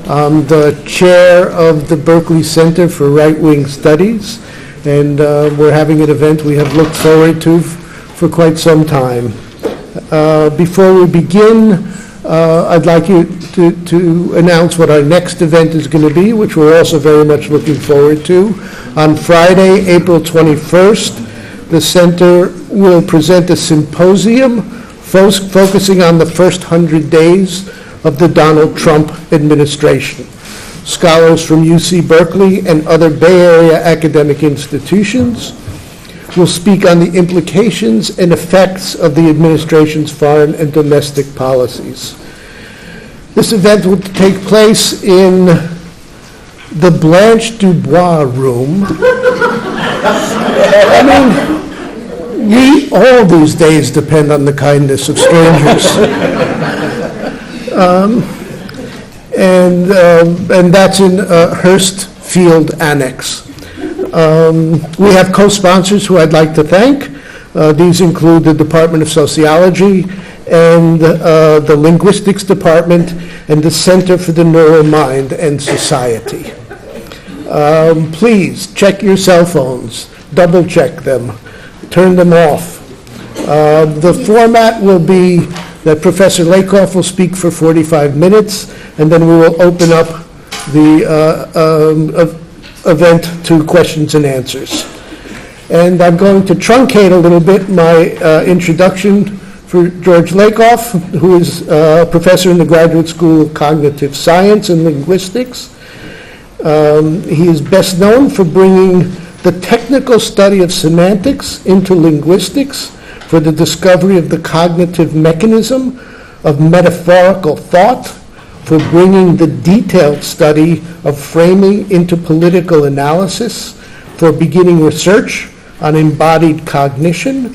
I'm the chair of the Berkeley Center for Right-Wing Studies, and we're having an event we have looked forward to for quite some time. Before we begin, I'd like you to announce what our next event is going to be, which we're also very much looking forward to. On Friday, April 21st, the center will present a symposium focusing on the first 100 days of the Donald Trump administration. Scholars from UC Berkeley and other Bay Area academic institutions will speak on the implications and effects of the administration's foreign and domestic policies. This event will take place in the Blanche Dubois room. All these days depend on the kindness of strangers. And that's in Hearst Field Annex. We have co-sponsors who I'd like to thank. These include the Department of Sociology and the Linguistics Department and the Center for the Neural Mind and Society. Please check your cell phones, double check them, turn them off. The format will be that Professor Lakoff will speak for 45 minutes, and then we will open up the event to questions and answers. And I'm going to truncate a little bit my introduction for George Lakoff, who is a professor in the Graduate School of Cognitive Science and Linguistics. He is best known for bringing the technical study of semantics into linguistics for the discovery of the cognitive mechanism of metaphorical thought, for bringing the detailed study of framing into political analysis, for beginning research on embodied cognition,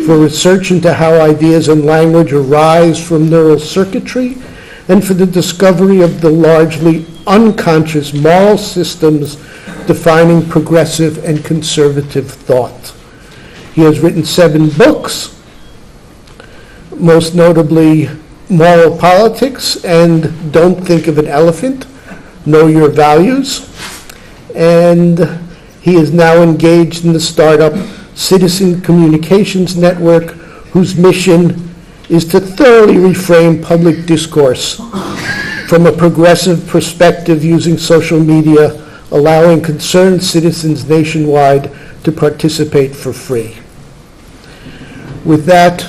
for research into how ideas and language arise from neural circuitry, and for the discovery of the largely unconscious moral systems defining progressive and conservative thought. He has written 7 books, most notably Moral Politics and Don't Think of an Elephant, Know Your Values. And he is now engaged in the startup Citizen Communications Network, whose mission is to thoroughly reframe public discourse from a progressive perspective using social media, allowing concerned citizens nationwide to participate for free. With that,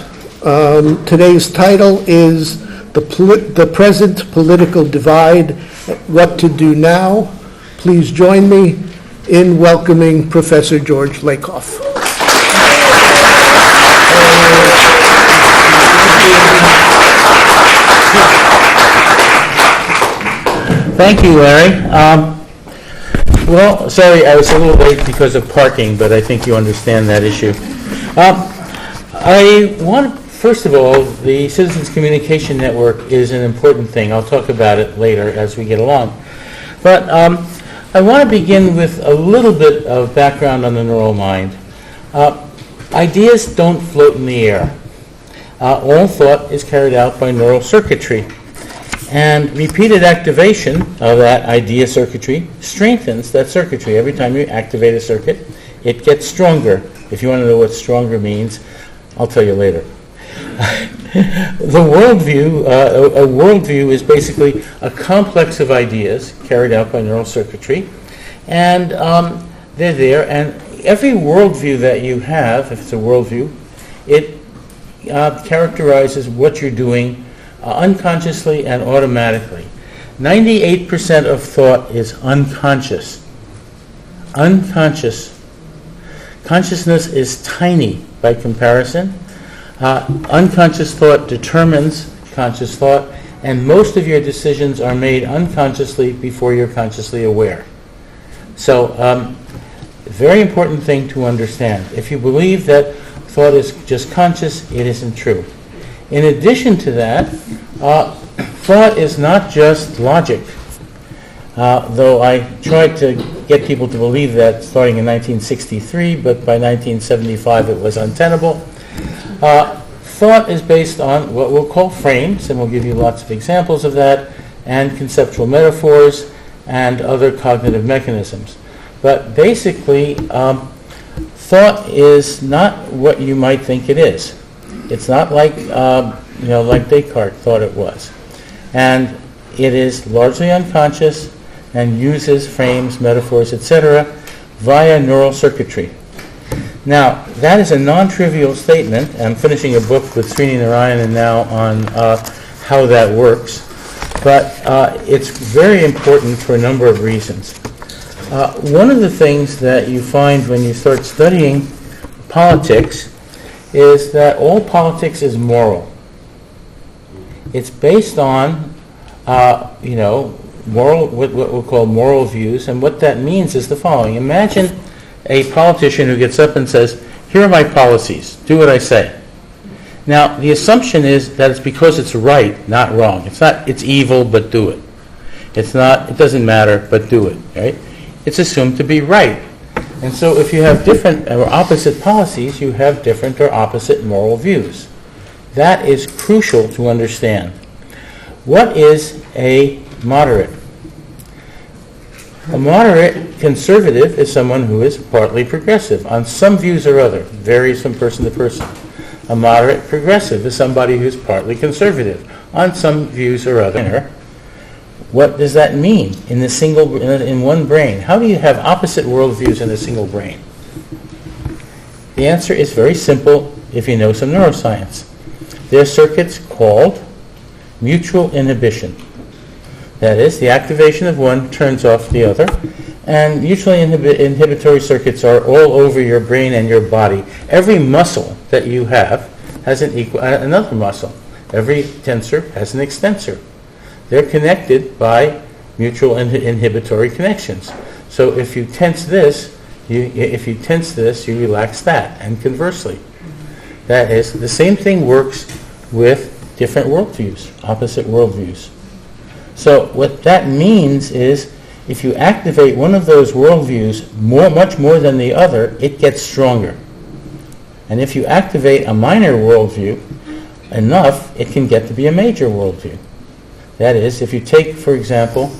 today's title is The Present Political Divide, What to Do Now. Please join me in welcoming Professor George Lakoff. Thank you, Larry. Well, sorry, I was a little late because of parking, but I think you understand that issue. I want, first of all, the Citizens Communication Network is an important thing. I'll talk about it later as we get along. But I want to begin with a little bit of background on the neural mind. Ideas don't float in the air. All thought is carried out by neural circuitry. And repeated activation of that idea circuitry strengthens that circuitry. Every time you activate a circuit, it gets stronger. If you want to know what stronger means, I'll tell you later. The worldview, a worldview is basically a complex of ideas carried out by neural circuitry, and they're there. And every worldview that you have, if it's a worldview, it characterizes what you're doing unconsciously and automatically. 98% of thought is unconscious. Unconscious. Consciousness is tiny by comparison. Unconscious thought determines conscious thought, and most of your decisions are made unconsciously before you're consciously aware. So, very important thing to understand. If you believe that thought is just conscious, it isn't true. In addition to that, thought is not just logic, though I tried to get people to believe that starting in 1963, but by 1975 it was untenable. Thought is based on what we'll call frames, and we'll give you lots of examples of that, and conceptual metaphors and other cognitive mechanisms. But basically, thought is not what you might think it is. It's not like, like Descartes thought it was. And it is largely unconscious and uses frames, metaphors, etc. via neural circuitry. Now, that is a non-trivial statement. I'm finishing a book with Srini Narayanan now on how that works. But it's very important for a number of reasons. One of the things that you find when you start studying politics is that all politics is moral. It's based on, moral, what we'll call moral views, and what that means is the following. Imagine a politician who gets up and says, here are my policies, do what I say. Now, the assumption is that it's because it's right, not wrong. It's evil, but do it. It doesn't matter, but do it, right? It's assumed to be right. And so if you have different or opposite policies, you have different or opposite moral views. That is crucial to understand. What is a moderate? A moderate conservative is someone who is partly progressive on some views or other, varies from person to person. A moderate progressive is somebody who's partly conservative on some views or other. What does that mean in one brain? How do you have opposite worldviews in a single brain? The answer is very simple if you know some neuroscience. There are circuits called mutual inhibition. That is, the activation of one turns off the other. And mutually inhibitory circuits are all over your brain and your body. Every muscle that you have has another muscle. Every tensor has an extensor. They're connected by mutual inhibitory connections. So if you tense this, you relax that, and conversely. That is, the same thing works with different worldviews, opposite worldviews. So what that means is, if you activate one of those worldviews much more than the other, it gets stronger. And if you activate a minor worldview enough, it can get to be a major worldview. That is, if you take, for example,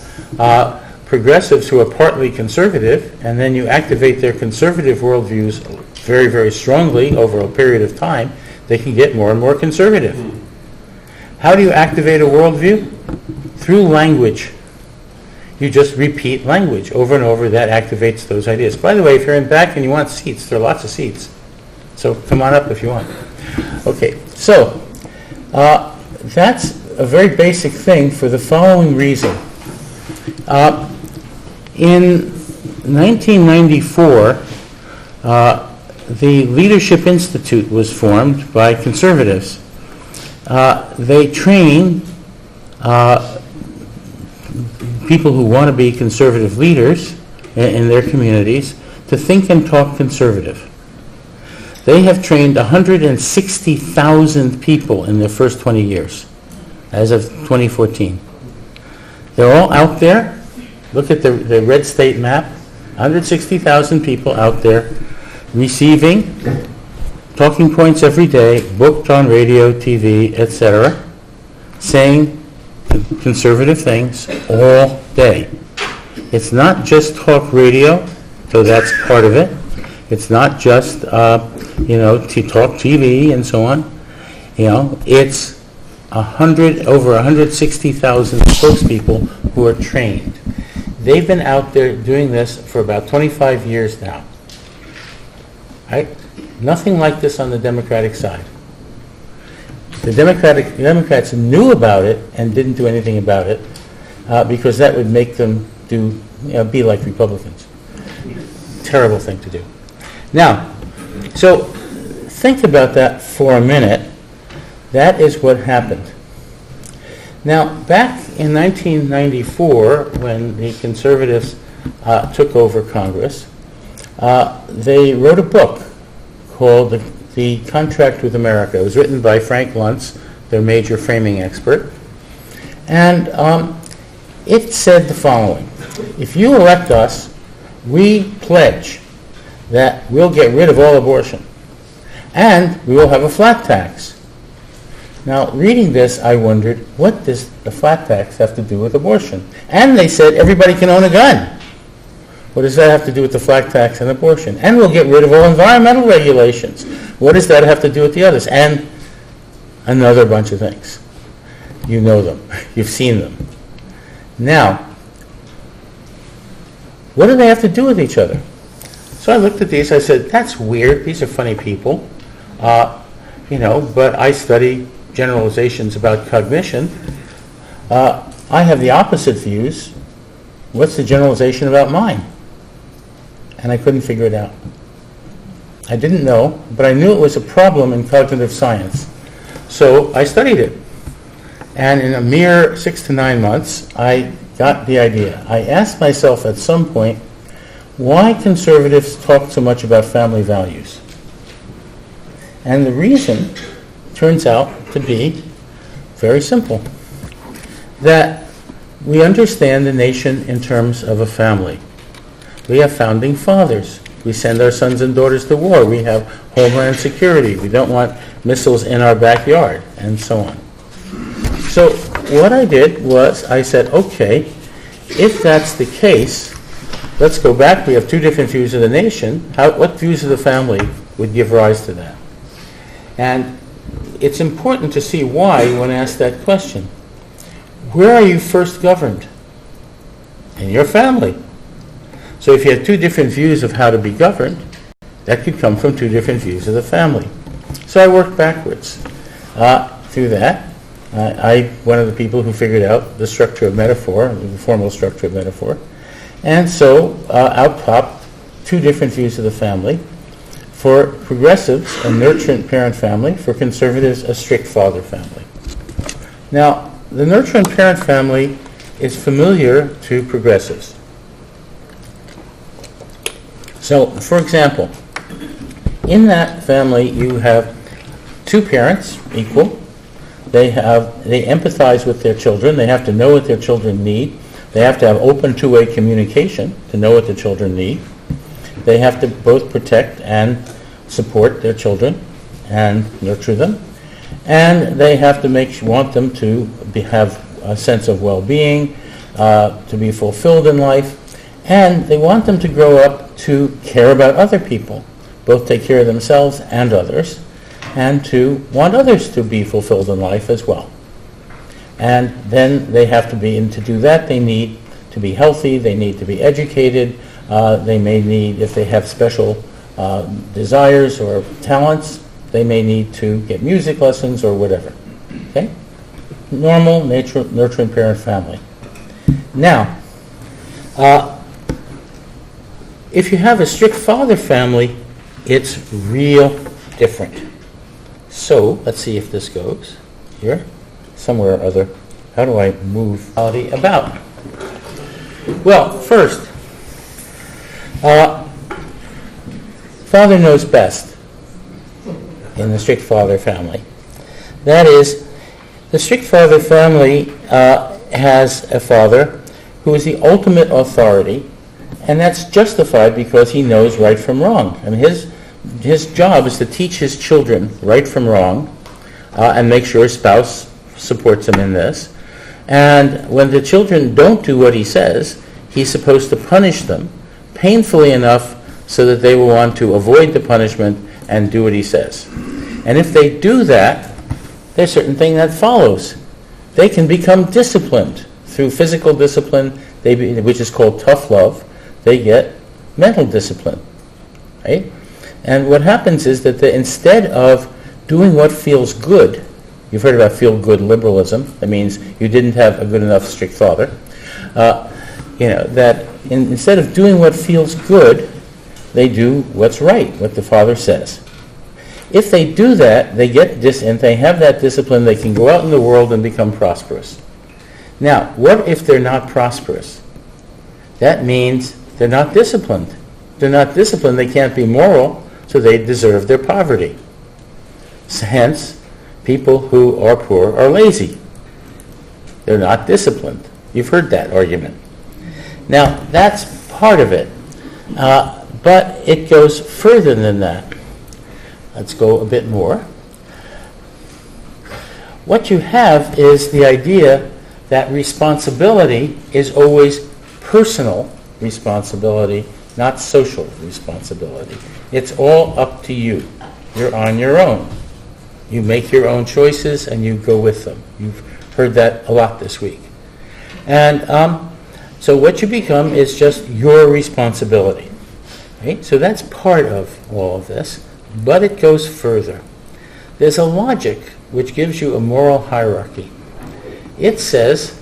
progressives who are partly conservative, and then you activate their conservative worldviews very, very strongly over a period of time, they can get more and more conservative. How do you activate a worldview? Through language. You just repeat language over and over. That activates those ideas. By the way, if you're in back and you want seats, there are lots of seats. So come on up if you want. Okay, so that's a very basic thing for the following reason. In 1994, the Leadership Institute was formed by conservatives. They train people who want to be conservative leaders in their communities to think and talk conservative. They have trained 160,000 people in their first 20 years, as of 2014. They're all out there. Look at the red state map. 160,000 people out there receiving talking points every day, booked on radio, TV, etc., saying conservative things all day. It's not just talk radio, though that's part of it. It's not just talk TV and so on. It's over 160,000 spokespeople who are trained. They've been out there doing this for about 25 years now. Right? Nothing like this on the Democratic side. The Democrats knew about it and didn't do anything about it because that would make them be like Republicans. Terrible thing to do. Now, so think about that for a minute. That is what happened. Now, back in 1994, when the conservatives took over Congress, they wrote a book called The Contract with America. It was written by Frank Luntz, their major framing expert. And it said the following: if you elect us, we pledge that we'll get rid of all abortion, and we will have a flat tax. Now, reading this, I wondered, what does the flat tax have to do with abortion? And they said everybody can own a gun. What does that have to do with the flat tax and abortion? And we'll get rid of all environmental regulations. What does that have to do with the others? And another bunch of things. You know them. You've seen them. Now, what do they have to do with each other? So I looked at these. I said, that's weird. These are funny people. But I study generalizations about cognition. I have the opposite views. What's the generalization about mine? And I couldn't figure it out. I didn't know, but I knew it was a problem in cognitive science. So I studied it. And in a mere 6 to 9 months, I got the idea. I asked myself at some point, why conservatives talk so much about family values? And the reason turns out to be very simple. That we understand the nation in terms of a family. We have founding fathers. We send our sons and daughters to war. We have homeland security. We don't want missiles in our backyard, and so on. So what I did was I said, okay, if that's the case, let's go back. We have two different views of the nation. What views of the family would give rise to that? And it's important to see why when asked that question. Where are you first governed? In your family. So if you have two different views of how to be governed, that could come from two different views of the family. So I worked backwards through that. I'm one of the people who figured out the structure of metaphor, the formal structure of metaphor. And so out popped two different views of the family. For progressives, a nurturant parent family. For conservatives, a strict father family. Now, the nurturant parent family is familiar to progressives. So, for example, in that family you have two parents, equal. They empathize with their children. They have to know what their children need. They have to have open two-way communication to know what the children need. They have to both protect and support their children and nurture them. And they have to want them to have a sense of well-being, to be fulfilled in life. And they want them to grow up to care about other people, both take care of themselves and others, and to want others to be fulfilled in life as well. And then they have to be, and to do that, they need to be healthy, they need to be educated, they may need, if they have special desires or talents, they may need to get music lessons or whatever. Okay? Normal, nurturing parent family. Now, if you have a strict father family, it's real different. So, let's see if this goes here, somewhere or other. How do I move reality about? Well, first, father knows best in the strict father family. That is, the strict father family has a father who is the ultimate authority, and that's justified because he knows right from wrong. I mean, his job is to teach his children right from wrong and make sure his spouse supports him in this. And when the children don't do what he says, he's supposed to punish them painfully enough so that they will want to avoid the punishment and do what he says. And if they do that, there's a certain thing that follows. They can become disciplined through physical discipline, which is called tough love. They get mental discipline, right? And what happens is that instead of doing what feels good, you've heard about feel-good liberalism. That means you didn't have a good enough strict father. Instead of doing what feels good, they do what's right, what the father says. If they do that, they get and they have that discipline, they can go out in the world and become prosperous. Now, what if they're not prosperous? That means they're not disciplined. They're not disciplined, they can't be moral, so they deserve their poverty. Hence, people who are poor are lazy. They're not disciplined. You've heard that argument. Now, that's part of it. But it goes further than that. Let's go a bit more. what you have is the idea that responsibility is always personal responsibility, not social responsibility. It's all up to you. You're on your own. You make your own choices and you go with them. You've heard that a lot this week. And so what you become is just your responsibility. Right? So that's part of all of this, but it goes further. There's a logic which gives you a moral hierarchy. It says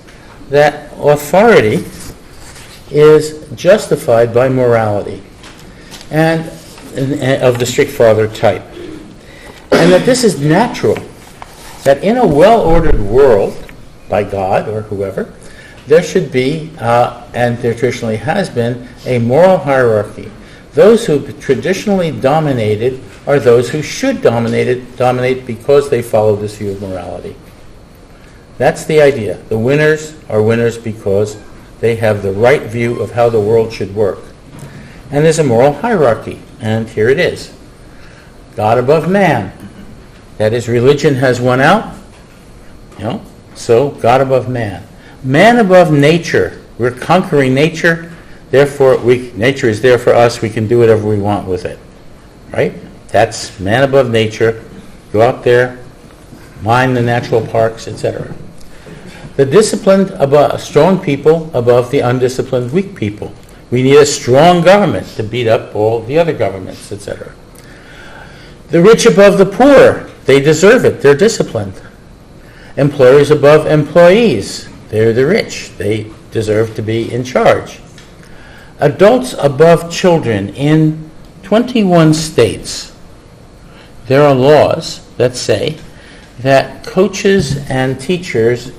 that authority is justified by morality and of the strict father type. And that this is natural, that in a well-ordered world, by God or whoever, there should be, and there traditionally has been, a moral hierarchy. Those who traditionally dominated are those who should dominate because they follow this view of morality. That's the idea. The winners are winners because they have the right view of how the world should work. And there's a moral hierarchy, and here it is. God above man. That is, religion has won out, so God above man. Man above nature. We're conquering nature, therefore nature is there for us, we can do whatever we want with it. Right? That's man above nature. Go out there, mine the natural parks, etc. The disciplined above strong people above the undisciplined weak people. We need a strong government to beat up all the other governments, etc. The rich above the poor. They deserve it. They're disciplined. Employers above employees. They're the rich. They deserve to be in charge. Adults above children. In 21 states, there are laws that say that coaches and teachers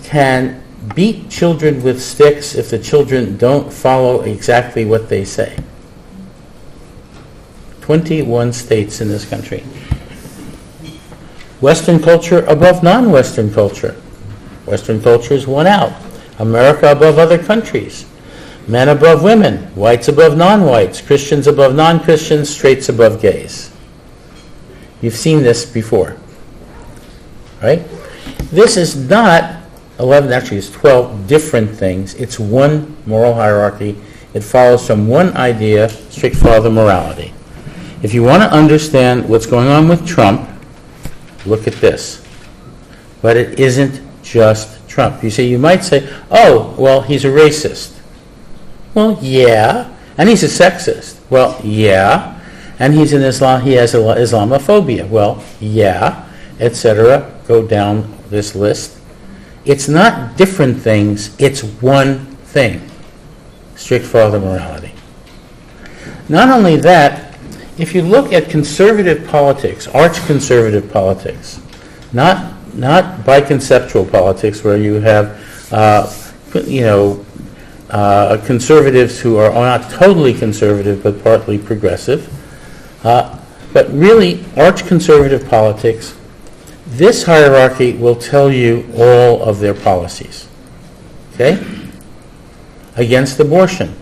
can beat children with sticks if the children don't follow exactly what they say. 21 states in this country. Western culture above non-Western culture. Western culture's won out. America above other countries. Men above women. Whites above non-whites. Christians above non-Christians. Straights above gays. You've seen this before. Right? This is not 11, actually it's 12 different things. It's one moral hierarchy. It follows from one idea, strict father morality. If you want to understand what's going on with Trump, look at this. But it isn't just Trump. You see, you might say, oh, well, he's a racist. Well, yeah. And he's a sexist. Well, yeah. And he's an Islam, he has Islamophobia. Well, yeah, etc. Go down this list. It's not different things, it's one thing. Strict father morality. Not only that, if you look at conservative politics, arch-conservative politics, not biconceptual politics where you have, conservatives who are not totally conservative but partly progressive, but really arch-conservative politics, this hierarchy will tell you all of their policies. Okay? Against abortion,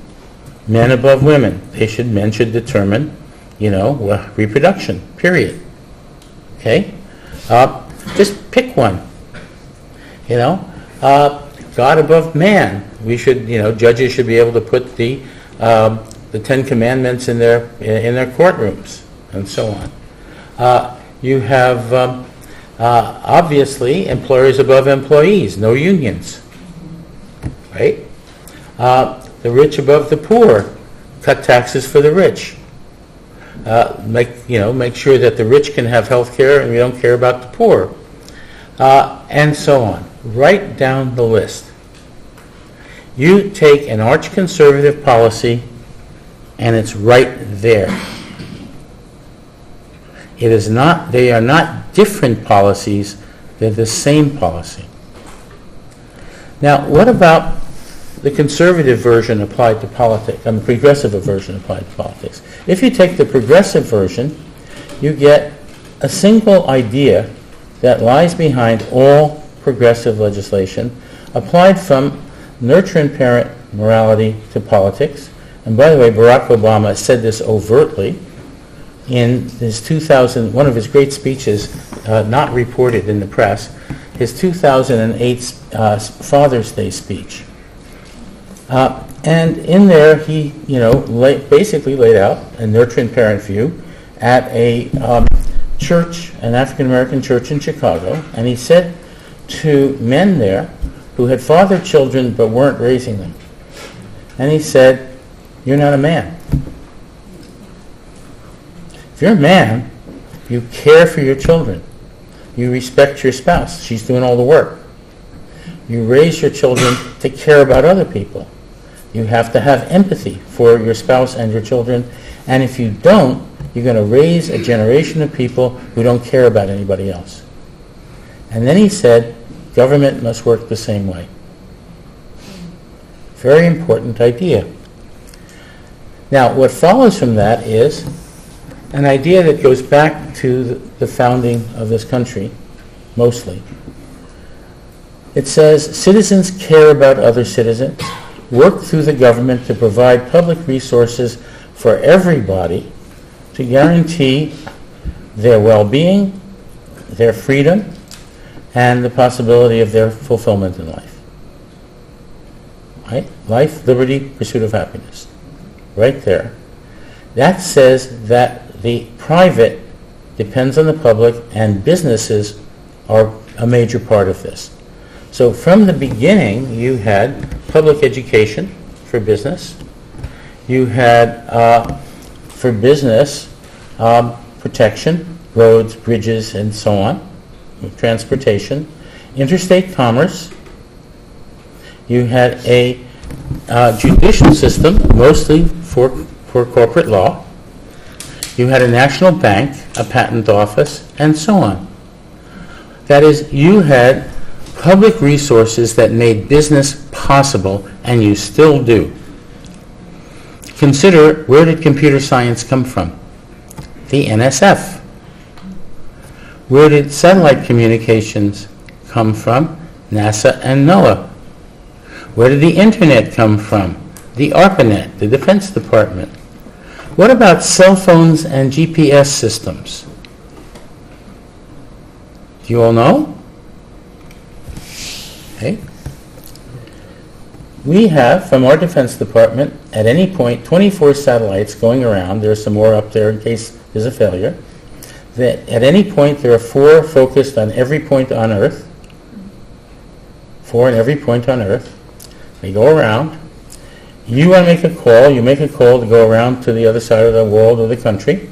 men above women, men should determine reproduction, period. Okay? Just pick one. God above man. We should, judges should be able to put the Ten Commandments in their courtrooms, and so on. You have, obviously, employers above employees, no unions. Right? The rich above the poor, cut taxes for the rich. Make sure that the rich can have health care and we don't care about the poor, and so on. Right down the list. You take an arch-conservative policy and it's right there. It is not, they are not different policies, they're the same policy. Now, what about the conservative version applied to politics, and the progressive version applied to politics? If you take the progressive version, you get a single idea that lies behind all progressive legislation, applied from nurture and parent morality to politics. And by the way, Barack Obama said this overtly, in his one of his great speeches, not reported in the press, his 2008 Father's Day speech. And in there, he, basically laid out a nurturing parent view at a church, an African-American church in Chicago, and he said to men there who had fathered children but weren't raising them, and he said, "You're not a man. If you're a man, you care for your children. You respect your spouse. She's doing all the work. You raise your children to care about other people. You have to have empathy for your spouse and your children. And if you don't, you're going to raise a generation of people who don't care about anybody else." And then he said, government must work the same way. Very important idea. Now, what follows from that is an idea that goes back to the founding of this country, mostly. It says, citizens care about other citizens, work through the government to provide public resources for everybody to guarantee their well-being, their freedom, and the possibility of their fulfillment in life. Right? Life, liberty, pursuit of happiness. Right there. That says that the private depends on the public, and businesses are a major part of this. So from the beginning, you had public education for business. You had, for business, protection, roads, bridges, and so on, transportation, interstate commerce. You had a judicial system, mostly for corporate law. You had a national bank, a patent office, and so on. That is, you had public resources that made business possible, and you still do. Consider, where did computer science come from? The NSF. Where did satellite communications come from? NASA and NOAA. Where did the internet come from? The ARPANET, the Defense Department. What about cell phones and GPS systems? Do you all know? Okay. We have, from our Defense Department, at any point, 24 satellites going around. There are some more up there in case there's a failure. That at any point, there are 4 focused on every point on Earth. 4 on every point on Earth. They go around. You want to make a call. You make a call to go around to the other side of the world or the country.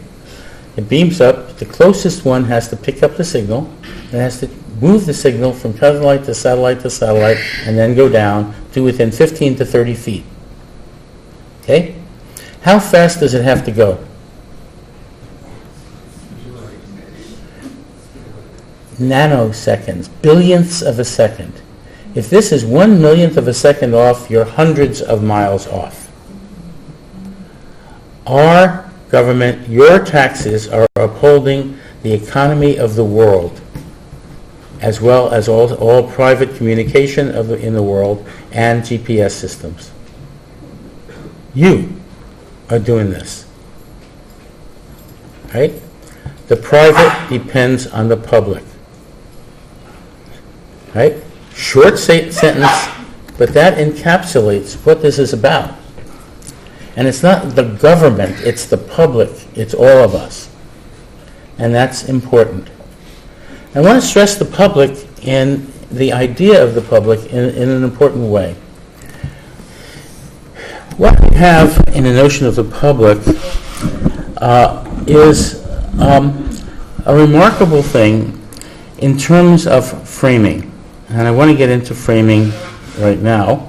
It beams up. The closest one has to pick up the signal. It has to move the signal from satellite to satellite to satellite, and then go down to within 15 to 30 feet. Okay? How fast does it have to go? Nanoseconds, billionths of a second. If this is 1/1,000,000th of a second off, you're hundreds of miles off. Our government, your taxes are upholding the economy of the world, as well as all private communication in the world and GPS systems. You are doing this. Right? The private depends on the public. Right? Short sentence, but that encapsulates what this is about. And it's not the government, it's the public, it's all of us. And that's important. I want to stress the public and the idea of the public in an important way. What we have in the notion of the public is a remarkable thing in terms of framing. And I want to get into framing right now.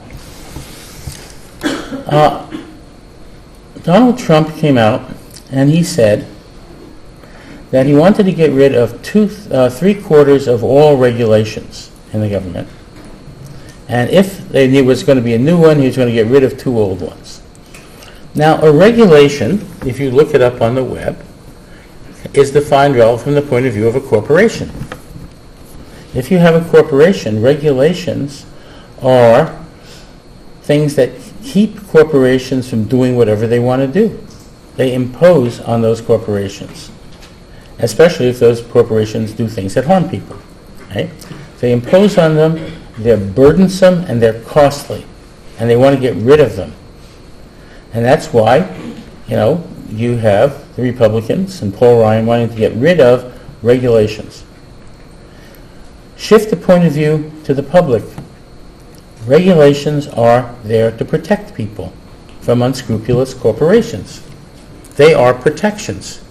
Donald Trump came out and he said that he wanted to get rid of 3/4 of all regulations in the government. And if there was going to be a new one, he was going to get rid of 2 old ones. Now, a regulation, if you look it up on the web, is defined from the point of view of a corporation. If you have a corporation, regulations are things that keep corporations from doing whatever they want to do. they impose on those corporations, especially if those corporations do things that harm people. Right? They impose on them, they're burdensome and they're costly, and they want to get rid of them. And that's why, you have the Republicans and Paul Ryan wanting to get rid of regulations. Shift the point of view to the public. Regulations are there to protect people from unscrupulous corporations. They are protections.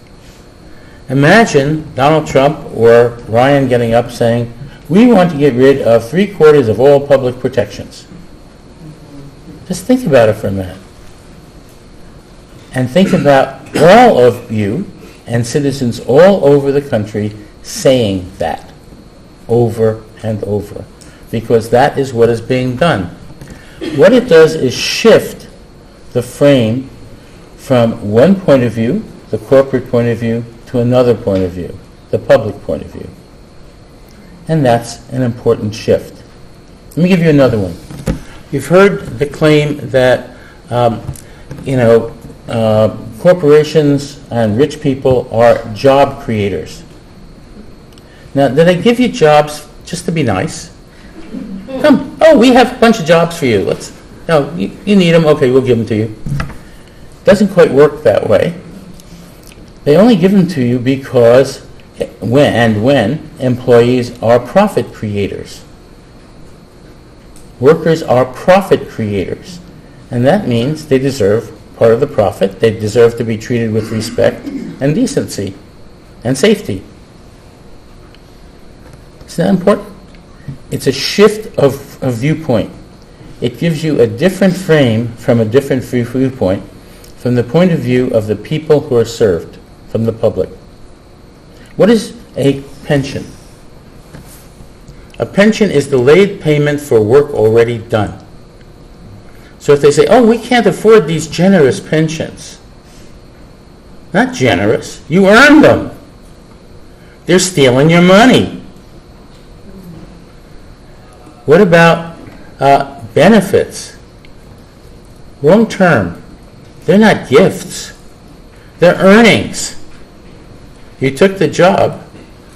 Imagine Donald Trump or Ryan getting up saying, we want to get rid of 3/4 of all public protections. Just think about it for a minute. And think about all of you and citizens all over the country saying that over and over, because that is what is being done. What it does is shift the frame from one point of view, the corporate point of view, to another point of view, the public point of view. And that's an important shift. Let me give you another one. You've heard the claim that, corporations and rich people are job creators. Now, did they give you jobs just to be nice? Come, we have a bunch of jobs for you. You need them, okay, we'll give them to you. Doesn't quite work that way. They only give them to you because when employees are profit creators. Workers are profit creators, and that means they deserve part of the profit. They deserve to be treated with respect and decency and safety. Isn't that important? It's a shift of viewpoint. It gives you a different frame from a different viewpoint, from the point of view of the people who are served, from the public. What is a pension? A pension is delayed payment for work already done. So if they say, we can't afford these generous pensions. Not generous. You earned them. They're stealing your money. What about benefits? Long term. They're not gifts. They're earnings. You took the job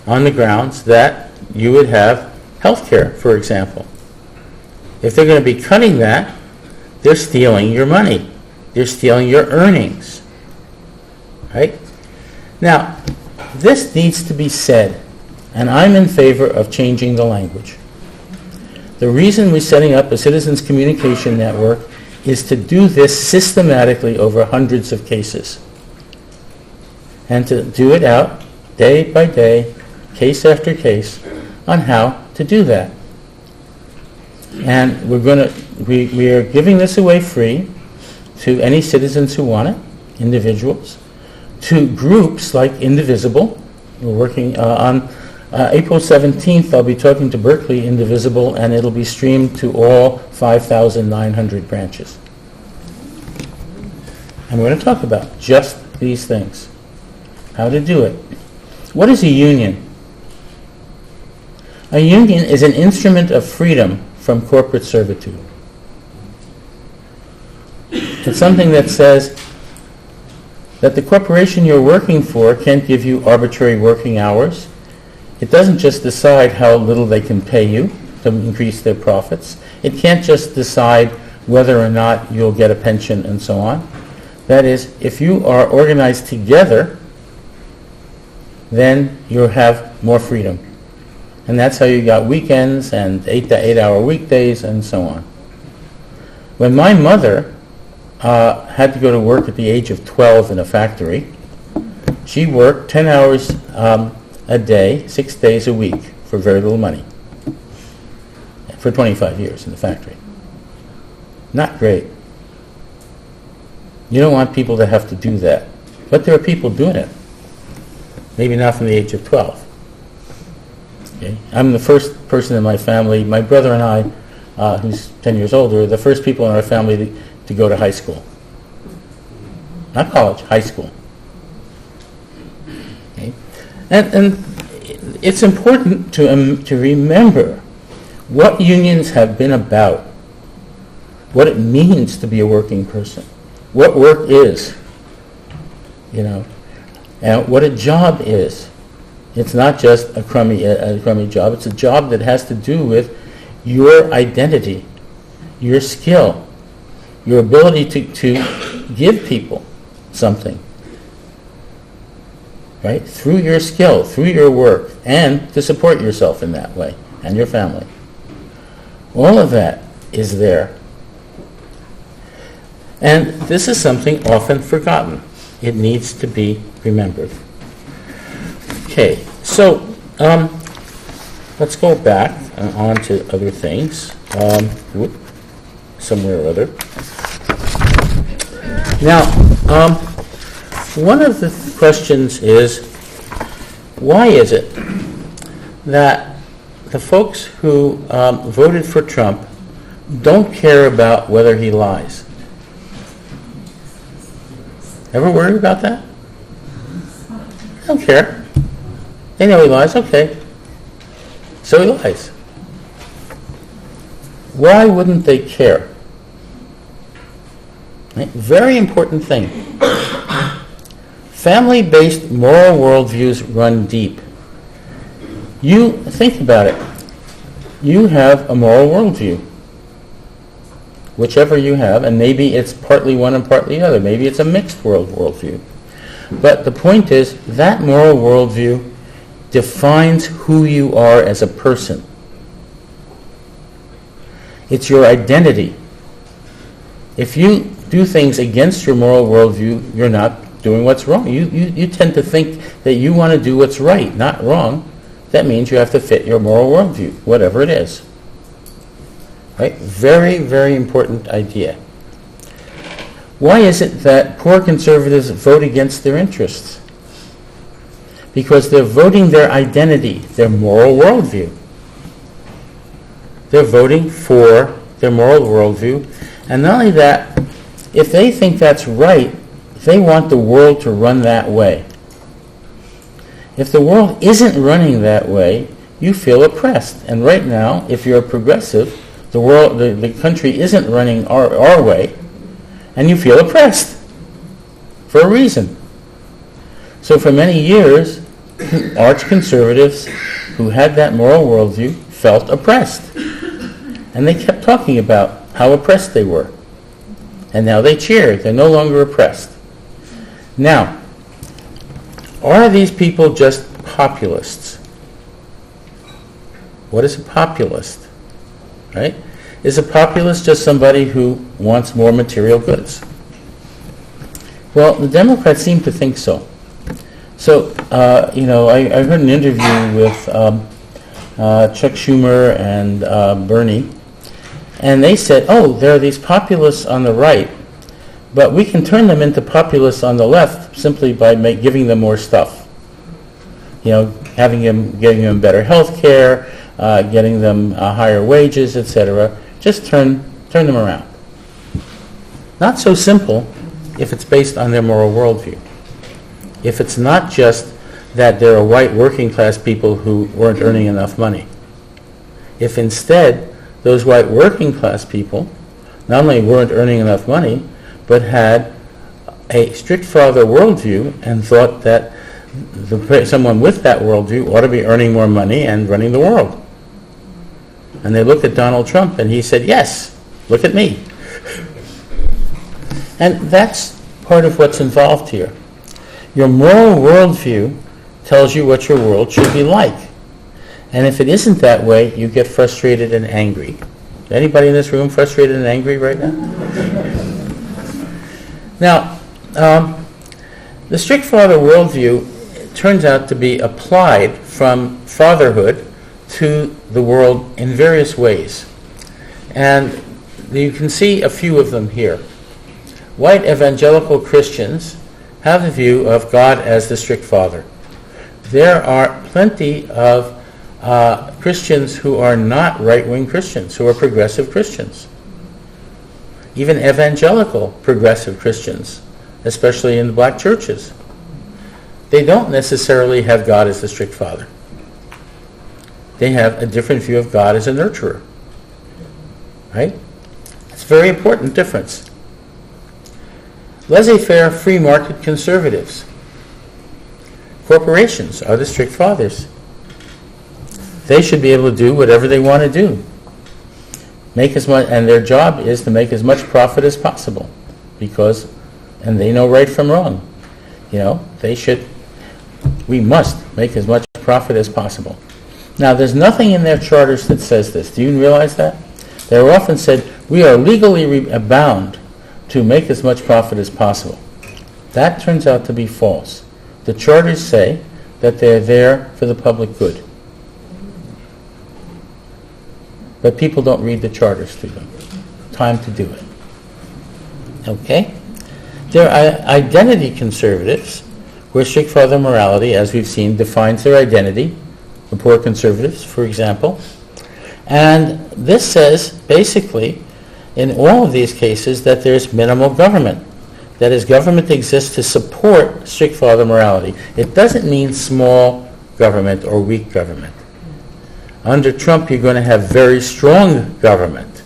on the grounds that you would have health care, for example. If they're going to be cutting that, they're stealing your money. They're stealing your earnings. Right? Now, this needs to be said, and I'm in favor of changing the language. The reason we're setting up a citizens communication network is to do this systematically over hundreds of cases, and to do it out day by day, case after case, on how to do that. And we are giving this away free to any citizens who want it, individuals, to groups like Indivisible. We're working on April 17th, I'll be talking to Berkeley Indivisible, and it'll be streamed to all 5,900 branches. And we're going to talk about just these things. How to do it. What is a union? A union is an instrument of freedom from corporate servitude. It's something that says that the corporation you're working for can't give you arbitrary working hours. It doesn't just decide how little they can pay you to increase their profits. It can't just decide whether or not you'll get a pension and so on. That is, if you are organized together, then you have more freedom. And that's how you got weekends and 8-hour weekdays and so on. When my mother had to go to work at the age of 12 in a factory, she worked 10 hours a day, 6 days a week, for very little money, for 25 years in the factory. Not great. You don't want people to have to do that. But there are people doing it. Maybe not from the age of 12. Okay? I'm the first person in my family, my brother and I, who's 10 years older, are the first people in our family to go to high school. Not college, high school. Okay? And it's important to remember what unions have been about, what it means to be a working person, what work is. And what a job is. It's not just a crummy job. It's a job that has to do with your identity, your skill, your ability to give people something, right? Through your skill, through your work, and to support yourself in that way, and your family. All of that is there. And this is something often forgotten. It needs to be remembered. Okay, so let's go back on to other things. Somewhere or other. Now, one of the questions is, why is it that the folks who voted for Trump don't care about whether he lies? Ever worried about that? They don't care. They know he lies, okay. So he lies. Why wouldn't they care? Right? Very important thing. Family-based moral worldviews run deep. You think about it. You have a moral worldview. Whichever you have, and maybe it's partly one and partly the other. Maybe it's a mixed worldview. But the point is, that moral worldview defines who you are as a person. It's your identity. If you do things against your moral worldview, you're not doing what's wrong. You tend to think that you want to do what's right, not wrong. That means you have to fit your moral worldview, whatever it is. Right? Very, very important idea. Why is it that poor conservatives vote against their interests? Because they're voting their identity, their moral worldview. They're voting for their moral worldview. And not only that, if they think that's right, they want the world to run that way. If the world isn't running that way, you feel oppressed. And right now, if you're a progressive, the country isn't running our way, and you feel oppressed for a reason. So for many years, arch conservatives who had that moral worldview felt oppressed. And they kept talking about how oppressed they were. And now they cheer. They're no longer oppressed. Now, are these people just populists? What is a populist? Right? Is a populist just somebody who wants more material goods? Well, the Democrats seem to think so. So, I heard an interview with Chuck Schumer and Bernie, and they said, there are these populists on the right, but we can turn them into populists on the left simply by giving them more stuff. Getting them better health care, getting them higher wages, etc. Just turn them around. Not so simple if it's based on their moral worldview. If it's not just that there are white working class people who weren't earning enough money. If instead those white working class people not only weren't earning enough money, but had a strict father worldview and thought that someone with that worldview ought to be earning more money and running the world. And they looked at Donald Trump and he said, yes, look at me. And that's part of what's involved here. Your moral worldview tells you what your world should be like. And if it isn't that way, you get frustrated and angry. Anybody in this room frustrated and angry right now? Now, the strict father worldview turns out to be applied from fatherhood to the world in various ways. And you can see a few of them here. White evangelical Christians have the view of God as the strict father. There are plenty of Christians who are not right-wing Christians, who are progressive Christians. Even evangelical progressive Christians, especially in the black churches. They don't necessarily have God as the strict father. They have a different view of God as a nurturer. Right? It's a very important difference. laissez-faire free market conservatives. Corporations are the strict fathers. They should be able to do whatever they want to do. Make as much, and their job is to make as much profit as possible, and they know right from wrong. We must make as much profit as possible. Now, there's nothing in their charters that says this. Do you realize that? They're often said, we are legally bound to make as much profit as possible. That turns out to be false. The charters say that they're there for the public good. But people don't read the charters to them. Time to do it. Okay? There are identity conservatives, where strict father morality, as we've seen, defines their identity. The poor conservatives, for example. And this says, basically, in all of these cases, that there's minimal government. That is, government exists to support strict father morality. It doesn't mean small government or weak government. Under Trump, you're going to have very strong government,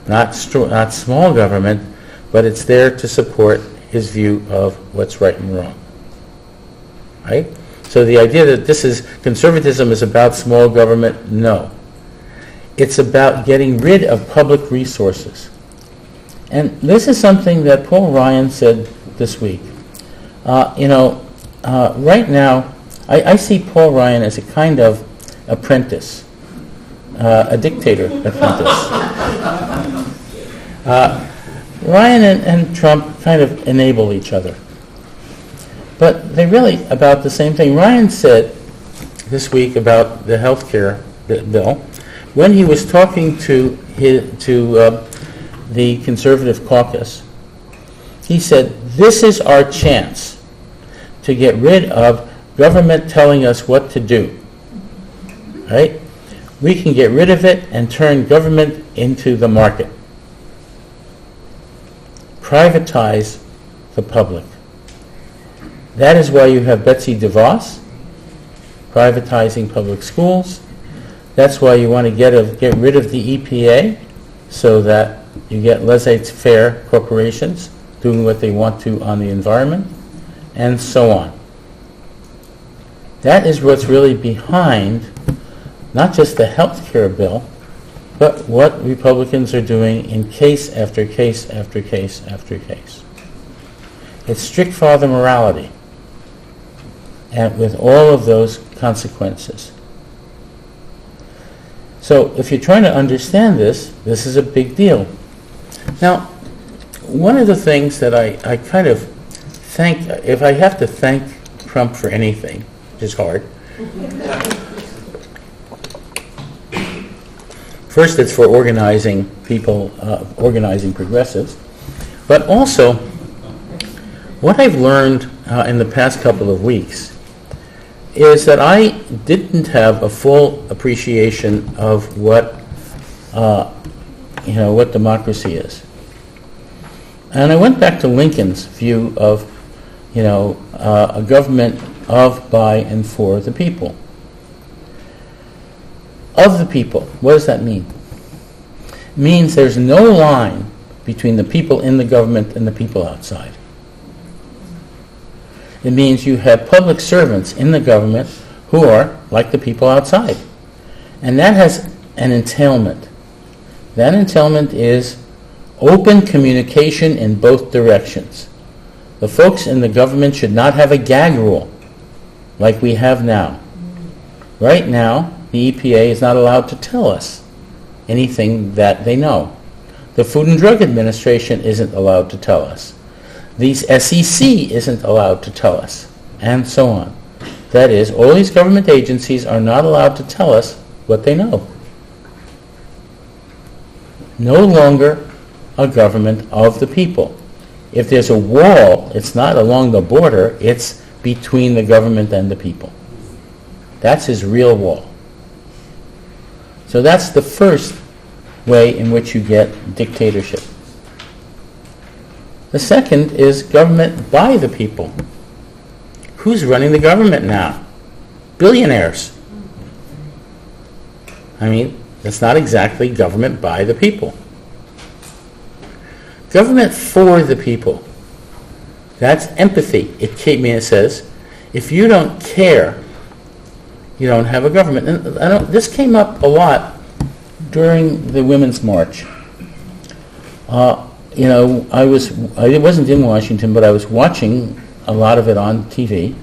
not small government, but it's there to support his view of what's right and wrong. Right? So the idea that conservatism is about small government, no. It's about getting rid of public resources. And this is something that Paul Ryan said this week. Right now, I see Paul Ryan as a kind of apprentice, a dictator apprentice. Ryan and Trump kind of enable each other. But they're really about the same thing. Ryan said this week about the health care bill, when he was talking to the conservative caucus, he said, this is our chance to get rid of government telling us what to do. Right? We can get rid of it and turn government into the market. Privatize the public. That is why you have Betsy DeVos privatizing public schools. That's why you want to get rid of the EPA so that you get laissez-faire corporations doing what they want to on the environment, and so on. That is what's really behind not just the health care bill, but what Republicans are doing in case after case after case after case. It's strict father morality, and with all of those consequences. So if you're trying to understand this is a big deal. Now, one of the things that I kind of thank, if I have to thank Trump for anything, which is hard, first it's for organizing people, organizing progressives, but also what I've learned in the past couple of weeks is that I didn't have a full appreciation of what democracy is. And I went back to Lincoln's view of, a government of, by, and for the people. Of the people, what does that mean? It means there's no line between the people in the government and the people outside. It means you have public servants in the government who are like the people outside. And that has an entailment. That entailment is open communication in both directions. The folks in the government should not have a gag rule like we have now. Right now, the EPA is not allowed to tell us anything that they know. The Food and Drug Administration isn't allowed to tell us. The SEC isn't allowed to tell us, and so on. That is, all these government agencies are not allowed to tell us what they know. No longer a government of the people. If there's a wall, it's not along the border, it's between the government and the people. That's his real wall. So that's the first way in which you get dictatorship. The second is government by the people. Who's running the government now? Billionaires. I mean, that's not exactly government by the people. Government for the people. That's empathy. It says, if you don't care, you don't have a government. And this came up a lot during the Women's March. I wasn't in Washington, but I was watching a lot of it on TV,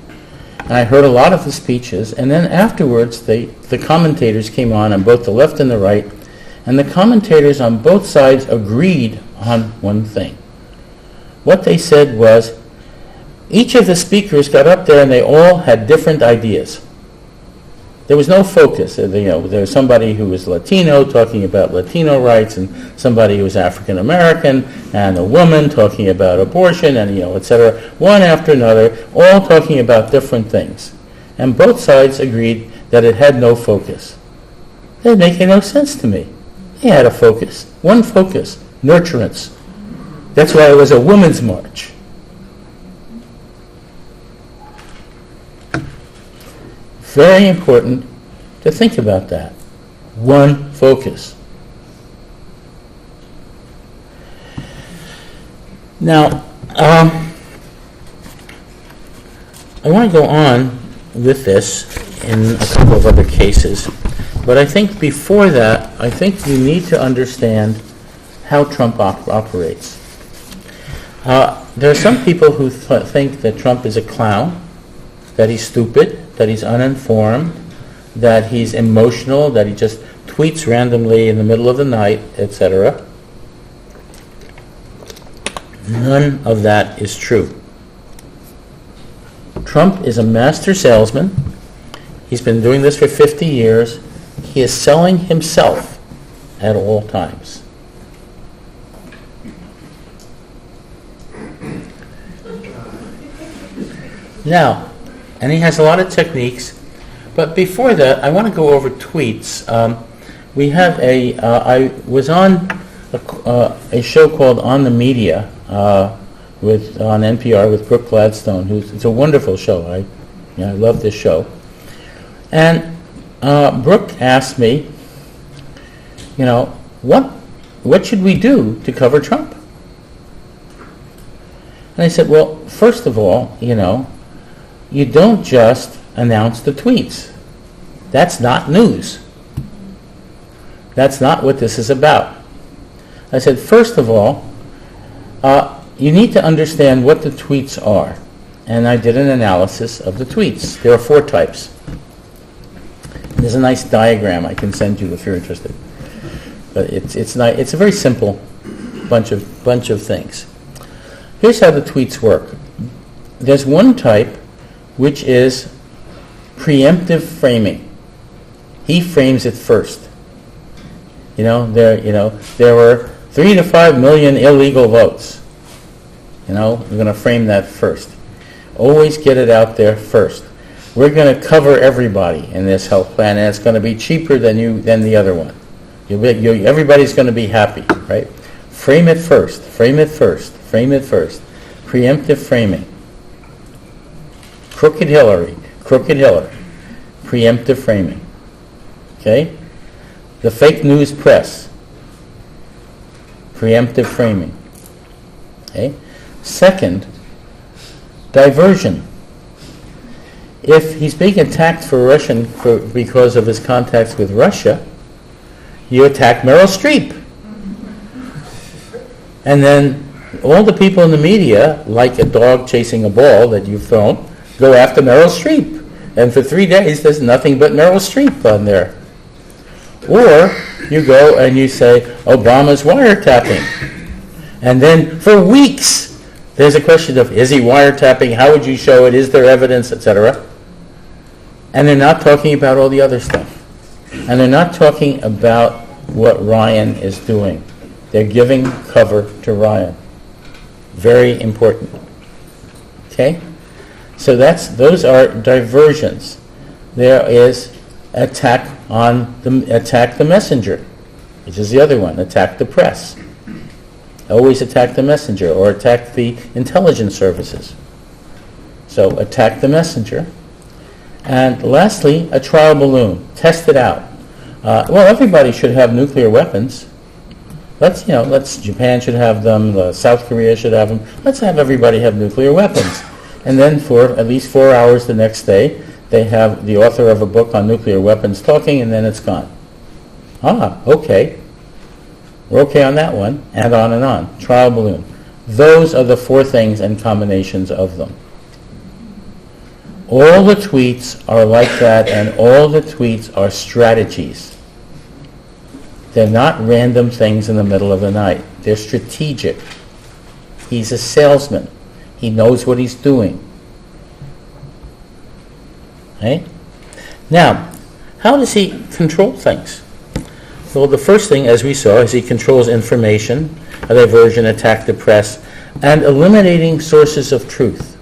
and I heard a lot of the speeches, and then afterwards the commentators came on both the left and the right, and the commentators on both sides agreed on one thing. What they said was, each of the speakers got up there and they all had different ideas. There was no focus. There was somebody who was Latino talking about Latino rights, and somebody who was African American, and a woman talking about abortion, and et cetera. One after another, all talking about different things. And both sides agreed that it had no focus. It didn't make no sense to me. They had a focus, one focus, nurturance. That's why it was a women's march. Very important to think about that. One focus. Now, I want to go on with this in a couple of other cases, but I think before that, I think you need to understand how Trump operates. There are some people who think that Trump is a clown, that he's stupid, that he's uninformed, that he's emotional, that he just tweets randomly in the middle of the night, etc. None of that is true. Trump is a master salesman. He's been doing this for 50 years. He is selling himself at all times. Now, and he has a lot of techniques, but before that, I want to go over tweets. We have I was on a show called On the Media on NPR with Brooke Gladstone, it's a wonderful show. I love this show. And Brooke asked me, what should we do to cover Trump? And I said, well, first of all, you don't just announce the tweets. That's not news. That's not what this is about. I said, first of all, you need to understand what the tweets are. And I did an analysis of the tweets. There are 4 types. There's a nice diagram I can send you if you're interested. But it's a very simple bunch of things. Here's how the tweets work. There's one type which is preemptive framing. He frames it first. There were 3 to 5 million illegal votes. We're going to frame that first. Always get it out there first. We're going to cover everybody in this health plan, and it's going to be cheaper than the other one. Everybody's going to be happy, right? Frame it first. Frame it first. Frame it first. Preemptive framing. Crooked Hillary. Preemptive framing. Okay? The fake news press. Preemptive framing. Okay? Second, diversion. If he's being attacked because of his contacts with Russia, you attack Meryl Streep. And then all the people in the media, like a dog chasing a ball that you've thrown, go after Meryl Streep. And for 3 days, there's nothing but Meryl Streep on there. Or you go and you say, Obama's wiretapping. And then for weeks, there's a question of, is he wiretapping? How would you show it? Is there evidence, etc.? And they're not talking about all the other stuff. And they're not talking about what Ryan is doing. They're giving cover to Ryan. Very important. Okay? So those are diversions. There is attack the messenger, which is the other one. Attack the press. Always attack the messenger, or attack the intelligence services. So attack the messenger. And lastly, a trial balloon. Test it out. Everybody should have nuclear weapons. Japan should have them, South Korea should have them. Let's have everybody have nuclear weapons. And then for at least 4 hours the next day, they have the author of a book on nuclear weapons talking, and then it's gone. Okay. We're okay on that one, and on and on. Trial balloon. Those are the 4 things and combinations of them. All the tweets are like that, and all the tweets are strategies. They're not random things in the middle of the night. They're strategic. He's a salesman. He knows what he's doing. Right? Now, how does he control things? Well, the first thing, as we saw, is he controls information, a diversion, attack the press, and eliminating sources of truth.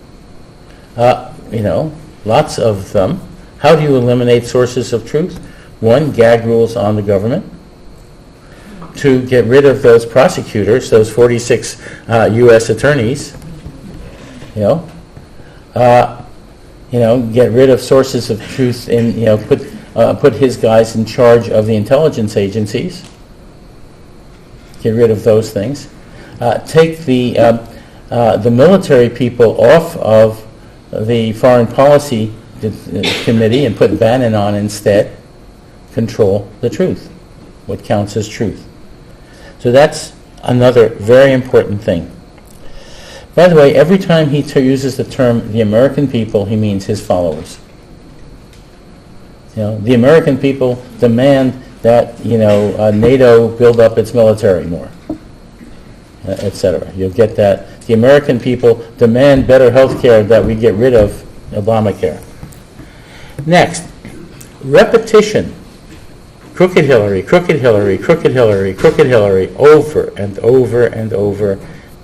Lots of them. How do you eliminate sources of truth? 1, gag rules on the government. 2, get rid of those prosecutors, those 46 U.S. attorneys. Get rid of sources of truth put his guys in charge of the intelligence agencies. Get rid of those things. Take the military people off of the Foreign Policy Committee and put Bannon on instead. Control the truth, what counts as truth. So that's another very important thing. By the way, every time he uses the term the American people, he means his followers. The American people demand that NATO build up its military more, etc. You'll get that. The American people demand better health care, that we get rid of Obamacare. Next, repetition. Crooked Hillary, crooked Hillary, crooked Hillary, crooked Hillary, over and over and over,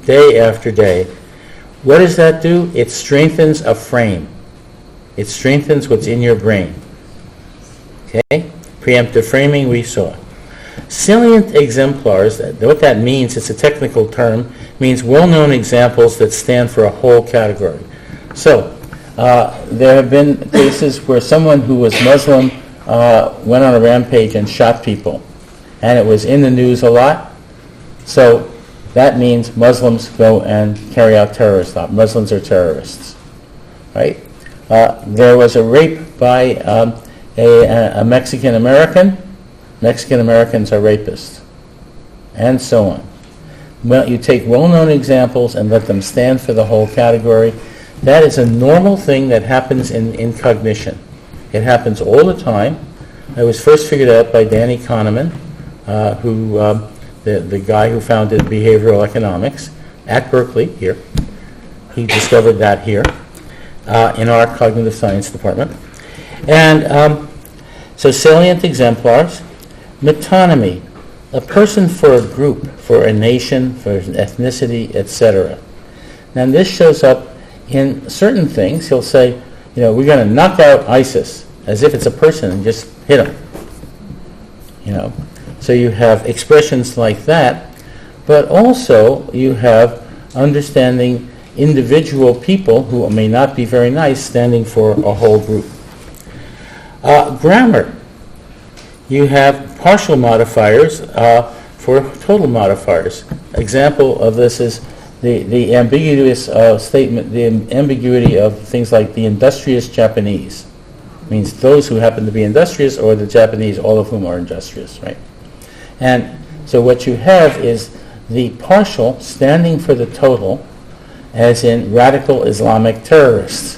day after day. What does that do? It strengthens a frame. It strengthens what's in your brain. Okay? Preemptive framing we saw. Salient exemplars, what that means, it's a technical term, means well-known examples that stand for a whole category. So, there have been cases where someone who was Muslim went on a rampage and shot people, and it was in the news a lot. So that means Muslims go and carry out terrorist thought. Muslims are terrorists, right? There was a rape by a Mexican American. Mexican Americans are rapists, and so on. Well, you take well-known examples and let them stand for the whole category. That is a normal thing that happens in cognition. It happens all the time. It was first figured out by Danny Kahneman, the guy who founded behavioral economics at Berkeley here. He discovered that here in our cognitive science department. And so salient exemplars, metonymy, a person for a group, for a nation, for an ethnicity, etc. Now this shows up in certain things. He'll say, we're going to knock out ISIS, as if it's a person, and just hit them. So you have expressions like that, but also you have understanding individual people who may not be very nice standing for a whole group. Grammar. You have partial modifiers for total modifiers. Example of this is the ambiguous statement, the ambiguity of things like the industrious Japanese. Means those who happen to be industrious, or the Japanese, all of whom are industrious, right? And so what you have is the partial standing for the total, as in radical Islamic terrorists,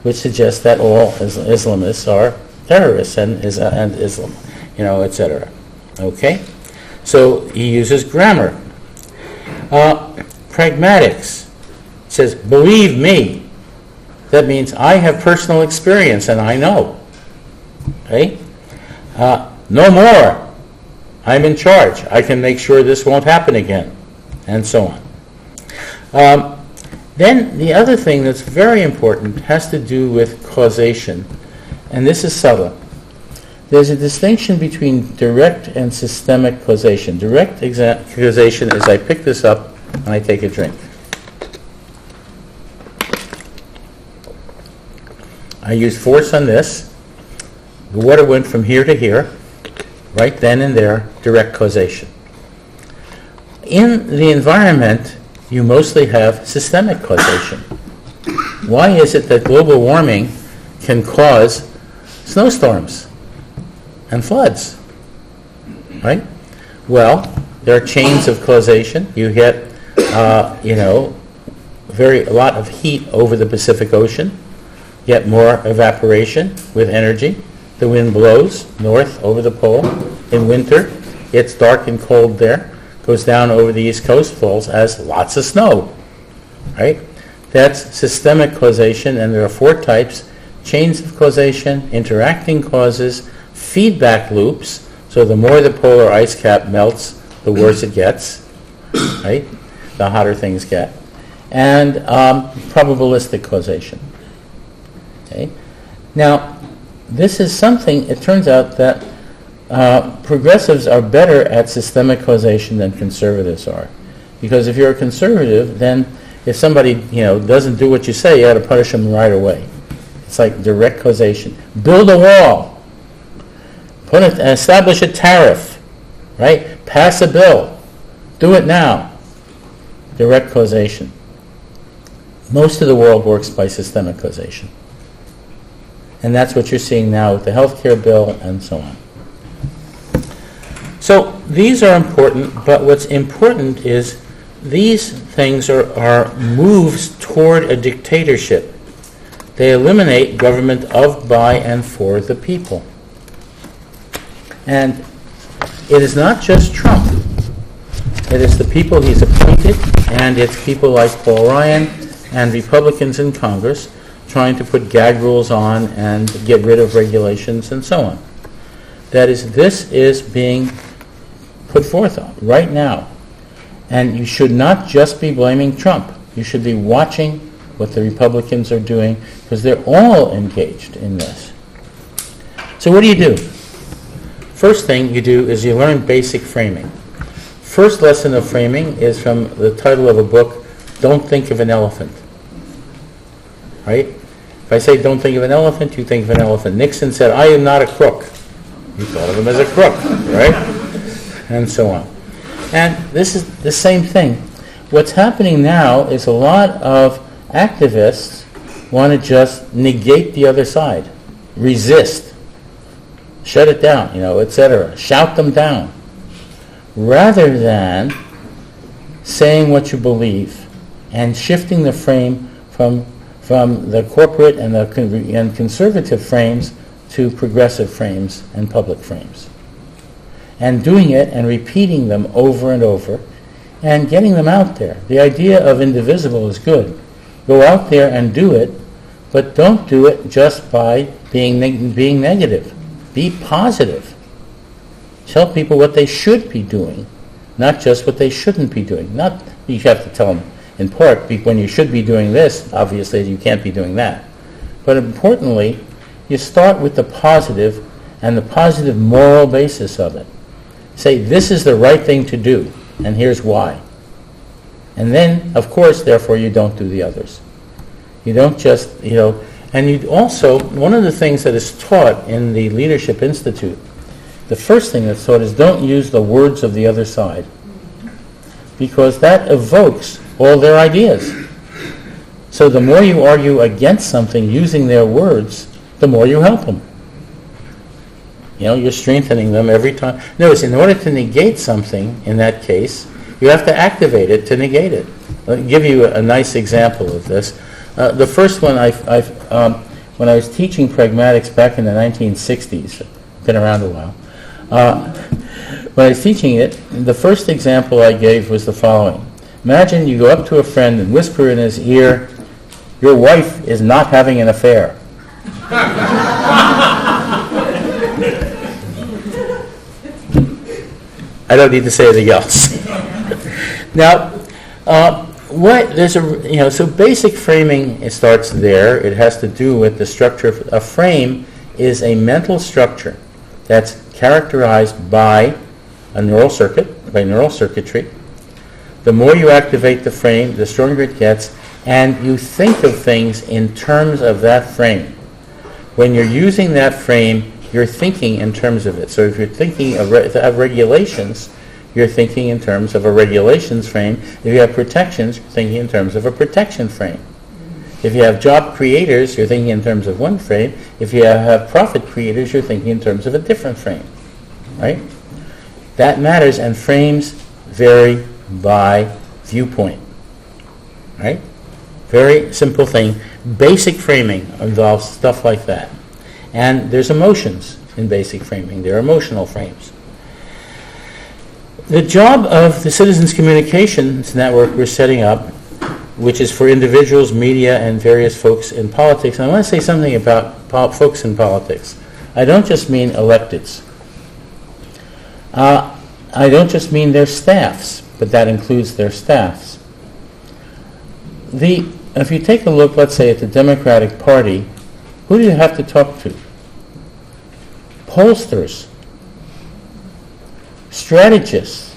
which suggests that all Islamists are terrorists and Islam, etc. Okay? So he uses grammar. Pragmatics says, believe me. That means I have personal experience and I know. Okay? No more. I'm in charge. I can make sure this won't happen again. And so on. Then the other thing that's very important has to do with causation. And this is subtle. There's a distinction between direct and systemic causation. Direct causation is I pick this up and I take a drink. I used force on this. The water went from here to here, right then and there, direct causation. in the environment, you mostly have systemic causation. Why is it that global warming can cause snowstorms and floods? Right? Well, there are chains of causation. You get, a lot of heat over the Pacific Ocean. You get more evaporation with energy. The wind blows north over the pole. In winter, it's dark and cold there. Goes down over the East Coast, falls as lots of snow. Right? That's systemic causation, and there are 4 types: chains of causation, interacting causes, feedback loops. So the more the polar ice cap melts, the worse it gets, right? The hotter things get. And probabilistic causation. Okay? Now, this is something, it turns out that progressives are better at systemic causation than conservatives are. Because if you're a conservative, then if somebody, doesn't do what you say, you ought to punish them right away. It's like direct causation. Build a wall. Establish a tariff, right? Pass a bill. Do it now. Direct causation. Most of the world works by systemic causation. And that's what you're seeing now with the healthcare bill and so on. So these are important, but what's important is these things are moves toward a dictatorship. They eliminate government of, by, and for the people. And it is not just Trump. It is the people he's appointed, and it's people like Paul Ryan and Republicans in Congress trying to put gag rules on and get rid of regulations and so on. That is, this is being put forth on right now. And you should not just be blaming Trump. You should be watching what the Republicans are doing, because they're all engaged in this. So what do? First thing you do is you learn basic framing. First lesson of framing is from the title of a book, Don't Think of an Elephant. Right? If I say don't think of an elephant, you think of an elephant. Nixon said, I am not a crook. You thought of him as a crook, right? And so on. And this is the same thing. What's happening now is a lot of activists want to just negate the other side, resist, shut it down, etc. Shout them down, rather than saying what you believe and shifting the frame from the corporate and and conservative frames to progressive frames and public frames. And doing it and repeating them over and over and getting them out there. The idea of indivisible is good. Go out there and do it, but don't do it just by being negative. Be positive. Tell people what they should be doing, not just what they shouldn't be doing. Not you have to tell them in part when you should be doing this, obviously you can't be doing that. But importantly, you start with the positive and the positive moral basis of it. Say, this is the right thing to do, and here's why. And then, of course, therefore, you don't do the others. You don't just, and you also, one of the things that is taught in the Leadership Institute, the first thing that's taught is don't use the words of the other side, because that evokes all their ideas. So the more you argue against something using their words, the more you help them. You're strengthening them every time. Notice, in order to negate something, in that case, you have to activate it to negate it. I'll give you a nice example of this. The first one, when I was teaching pragmatics back in the 1960s, been around a while, when I was teaching it, the first example I gave was the following. Imagine you go up to a friend and whisper in his ear, your wife is not having an affair. I don't need to say anything else. Now, so basic framing, it starts there. It has to do with the structure. A frame is a mental structure that's characterized by a neural circuit, by neural circuitry. The more you activate the frame, the stronger it gets, and you think of things in terms of that frame. When you're using that frame, you're thinking in terms of it. So if you're thinking of regulations, you're thinking in terms of a regulations frame. If you have protections, you're thinking in terms of a protection frame. If you have job creators, you're thinking in terms of one frame. If you have profit creators, you're thinking in terms of a different frame, right? That matters, and frames vary by viewpoint, right? Very simple thing. Basic framing involves stuff like that. And there's emotions in basic framing. There are emotional frames. The job of the Citizens Communications Network we're setting up, which is for individuals, media, and various folks in politics, and I want to say something about folks in politics. I don't just mean electeds. I don't just mean their staffs, but that includes their staffs. If you take a look, let's say, at the Democratic Party, who do you have to talk to? Pollsters, strategists.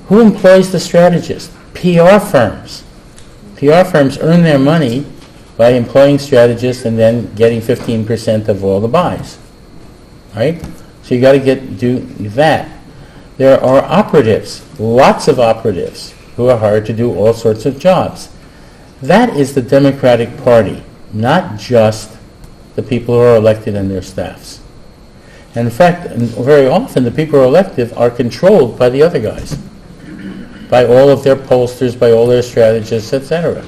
Who employs the strategists? PR firms. PR firms earn their money by employing strategists and then getting 15% of all the buys, right? So you got to do that. There are operatives, lots of operatives, who are hired to do all sorts of jobs. That is the Democratic Party, not just the people who are elected and their staffs. And in fact, very often the people who are elected are controlled by the other guys, by all of their pollsters, by all their strategists, etc.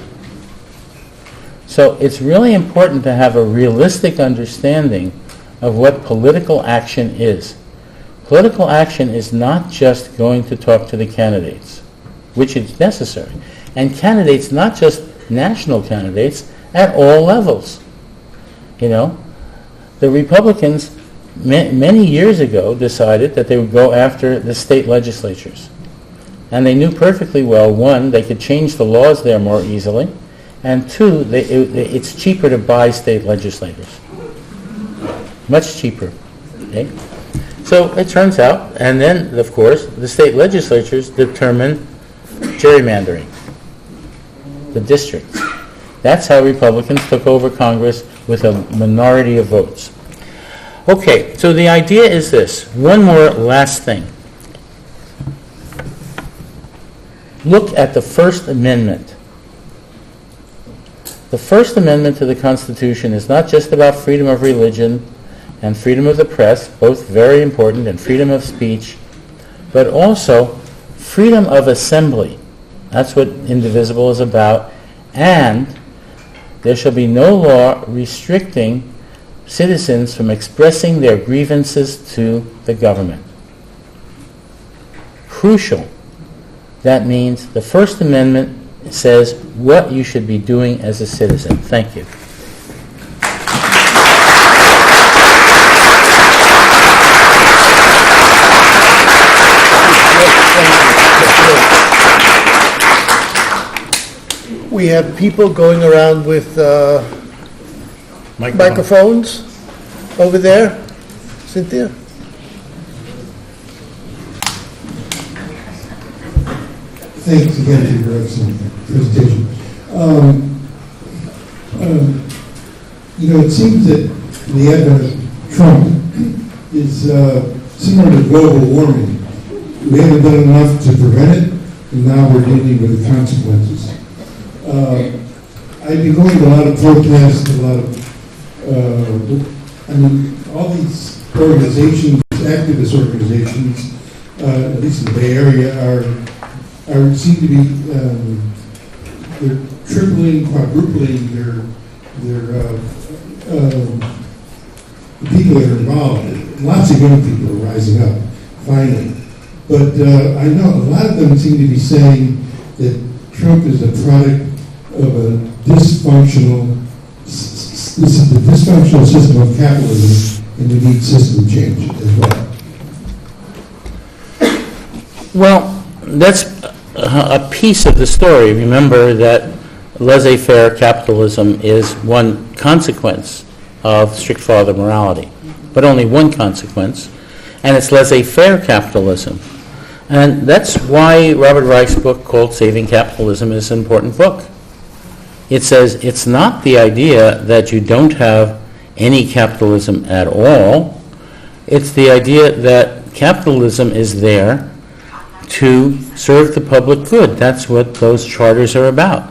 So it's really important to have a realistic understanding of what political action is. Political action is not just going to talk to the candidates, which is necessary. And candidates, not just national candidates, at all levels. You know, the Republicans many years ago decided that they would go after the state legislatures. And they knew perfectly well, one, they could change the laws there more easily, and two, it's cheaper to buy state legislators. Much cheaper. Okay? So it turns out, and then, of course, the state legislatures determine gerrymandering, the districts. That's how Republicans took over Congress with a minority of votes. Okay, so the idea is this. One more last thing. Look at the First Amendment. The First Amendment to the Constitution is not just about freedom of religion and freedom of the press, both very important, and freedom of speech, but also freedom of assembly. That's what indivisible is about. And there shall be no law restricting citizens from expressing their grievances to the government. Crucial. That means the First Amendment says what you should be doing as a citizen. Thank you. We have people going around with microphones over there. Cynthia? Thanks again for your excellent presentation. It seems that the advent of Trump is similar to global warming. We haven't done enough to prevent it, and now we're dealing with the consequences. I've been going to a lot of protests, all these organizations, activist organizations, at least in the Bay Area, seem to be they're tripling, quadrupling their the people that are involved. Lots of young people are rising up, finally. But I know a lot of them seem to be saying that Trump is a product of a dysfunctional system of capitalism, and we need system change as well. Well, that's a piece of the story. Remember that laissez-faire capitalism is one consequence of strict father morality, but only one consequence, and it's laissez-faire capitalism. And that's why Robert Reich's book called Saving Capitalism is an important book. It says it's not the idea that you don't have any capitalism at all. It's the idea that capitalism is there to serve the public good. That's what those charters are about.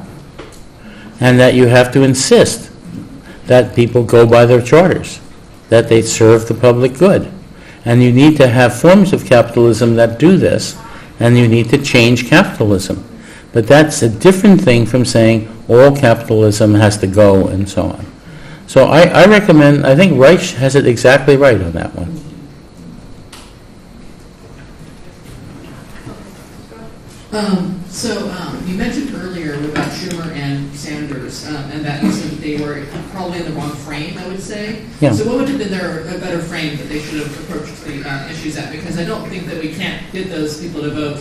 And that you have to insist that people go by their charters, that they serve the public good. And you need to have forms of capitalism that do this, and you need to change capitalism. But that's a different thing from saying all capitalism has to go and so on. So I recommend, I think Reich has it exactly right on that one. You mentioned earlier about Schumer and Sanders, and that you said that they were probably in the wrong frame, I would say. Yeah. So what would have been a better frame that they should have approached the issues at? Because I don't think that we can't get those people to vote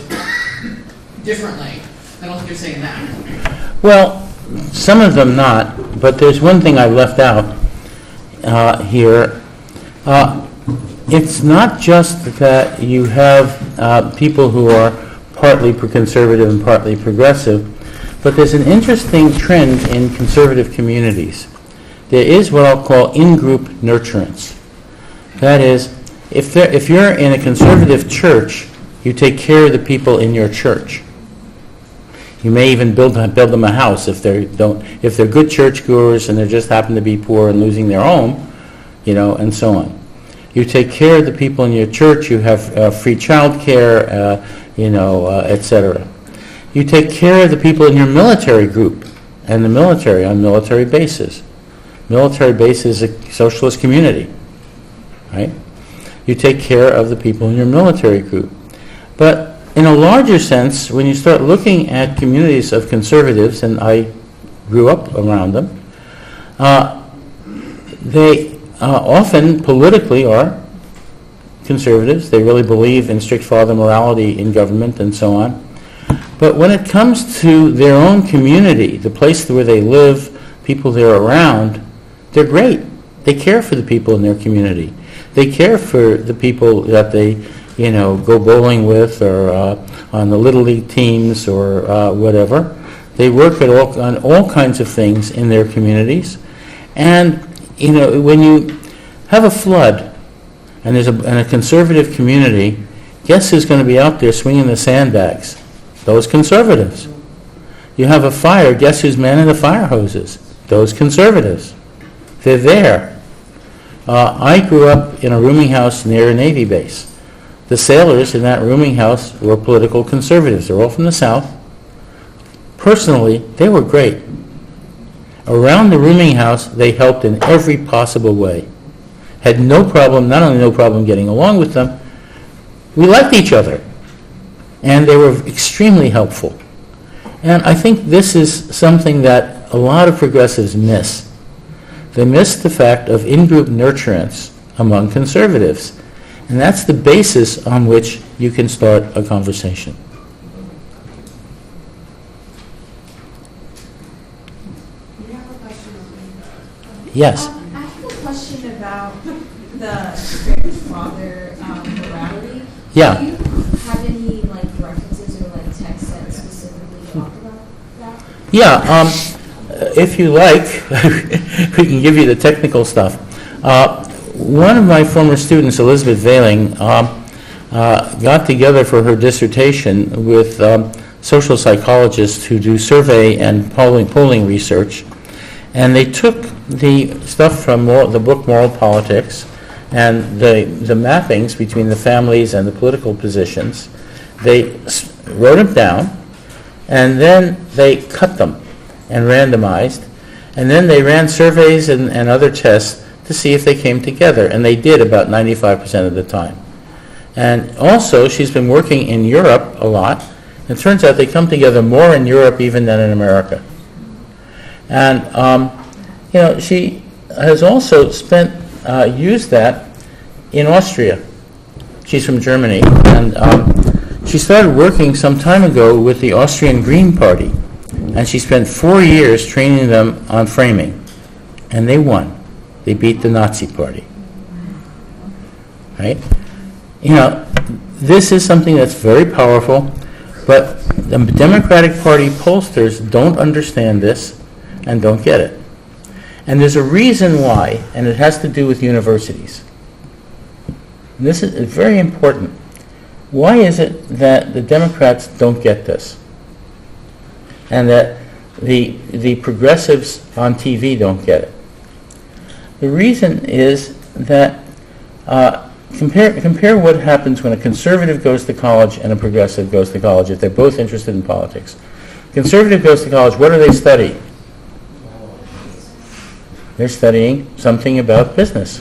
differently. I don't think you're saying that. Well, some of them not, but there's one thing I left out here. It's not just that you have people who are partly conservative and partly progressive, but there's an interesting trend in conservative communities. There is what I'll call in-group nurturance. That is, if you're in a conservative church, you take care of the people in your church. You may even build them a house if they're good churchgoers and they just happen to be poor and losing their home, and so on. You take care of the people in your church. You have free child care, etc. You take care of the people in your military group and the military on military bases. Military base is a socialist community, right? You take care of the people in your military group. But in a larger sense, when you start looking at communities of conservatives, and I grew up around them, they often politically are conservatives. They really believe in strict father morality in government and so on. But when it comes to their own community, the place where they live, people they're around, they're great. They care for the people in their community. They care for the people that they go bowling with, or on the Little League teams, or whatever. They work on all kinds of things in their communities. And, when you have a flood, and there's a conservative community, guess who's going to be out there swinging the sandbags? Those conservatives. You have a fire, guess who's manning the fire hoses? Those conservatives. They're there. I grew up in a rooming house near a Navy base. The sailors in that rooming house were political conservatives. They're all from the South. Personally, they were great. Around the rooming house, they helped in every possible way. Had no problem, not only no problem getting along with them, we liked each other. And they were extremely helpful. And I think this is something that a lot of progressives miss. They miss the fact of in-group nurturance among conservatives. And that's the basis on which you can start a conversation. You have a question? Yes. I have a question about the strict father morality. Yeah. Do you have any references or texts that specifically talk about that? Yeah. If you like, we can give you the technical stuff. One of my former students, Elizabeth Veiling, got together for her dissertation with social psychologists who do survey and polling research, and they took the stuff from the book Moral Politics and the mappings between the families and the political positions. They wrote them down, and then they cut them and randomized, and then they ran surveys and other tests to see if they came together, and they did about 95% of the time. And also, she's been working in Europe a lot. It turns out they come together more in Europe even than in America. And she has also used that in Austria. She's from Germany, and she started working some time ago with the Austrian Green Party, and she spent 4 years training them on framing, and they won. They beat the Nazi Party. Right? This is something that's very powerful, but the Democratic Party pollsters don't understand this and don't get it. And there's a reason why, and it has to do with universities. And this is very important. Why is it that the Democrats don't get this? And that the progressives on TV don't get it? The reason is that compare what happens when a conservative goes to college and a progressive goes to college if they're both interested in politics. Conservative goes to college, what do they study? They're studying something about business.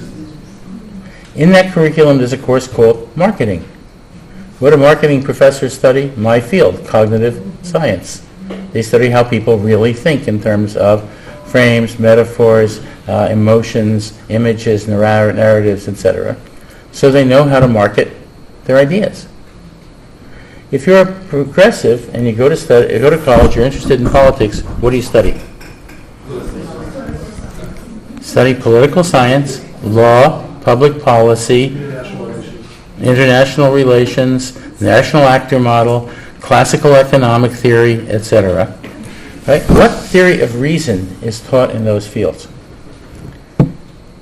In that curriculum, there's a course called marketing. What do marketing professors study? My field, cognitive science. They study how people really think in terms of frames, metaphors, emotions, images, narratives, etc. So they know how to market their ideas. If you're a progressive and you go to college, you're interested in politics, what do you study? Study political science, law, public policy, international relations, national actor model, classical economic theory, etc. Right? What theory of reason is taught in those fields?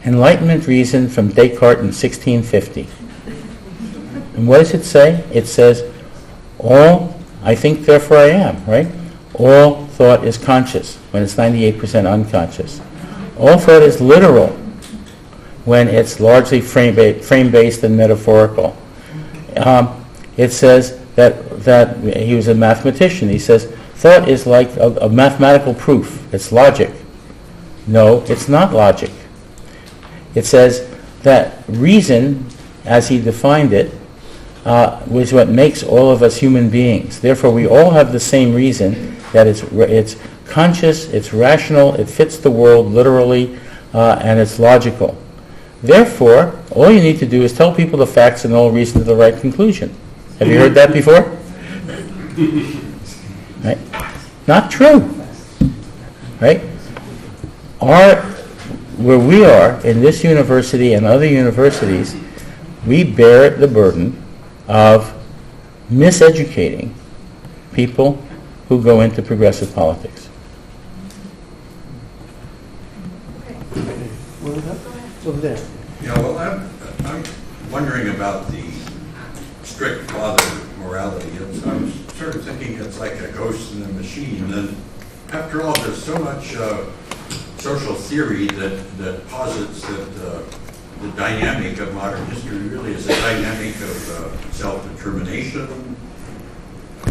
Enlightenment reason from Descartes in 1650. And what does it say? It says, all, I think, therefore I am, right? All thought is conscious when it's 98% unconscious. All thought is literal when it's largely frame-based and metaphorical. It says that he was a mathematician. He says, thought is like a mathematical proof. It's logic. No, it's not logic. It says that reason, as he defined it, was what makes all of us human beings. Therefore, we all have the same reason, that it's conscious, it's rational, it fits the world literally, and it's logical. Therefore, all you need to do is tell people the facts and all reason to the right conclusion. Have you heard that before? Right? Not true. Right? Where we are, in this university and other universities, we bear the burden of miseducating people who go into progressive politics. Over there. Yeah, well, I'm wondering about the strict father morality. I'm sort of thinking it's like a ghost in a machine. And after all, there's so much social theory that posits that the dynamic of modern history really is a dynamic of self-determination.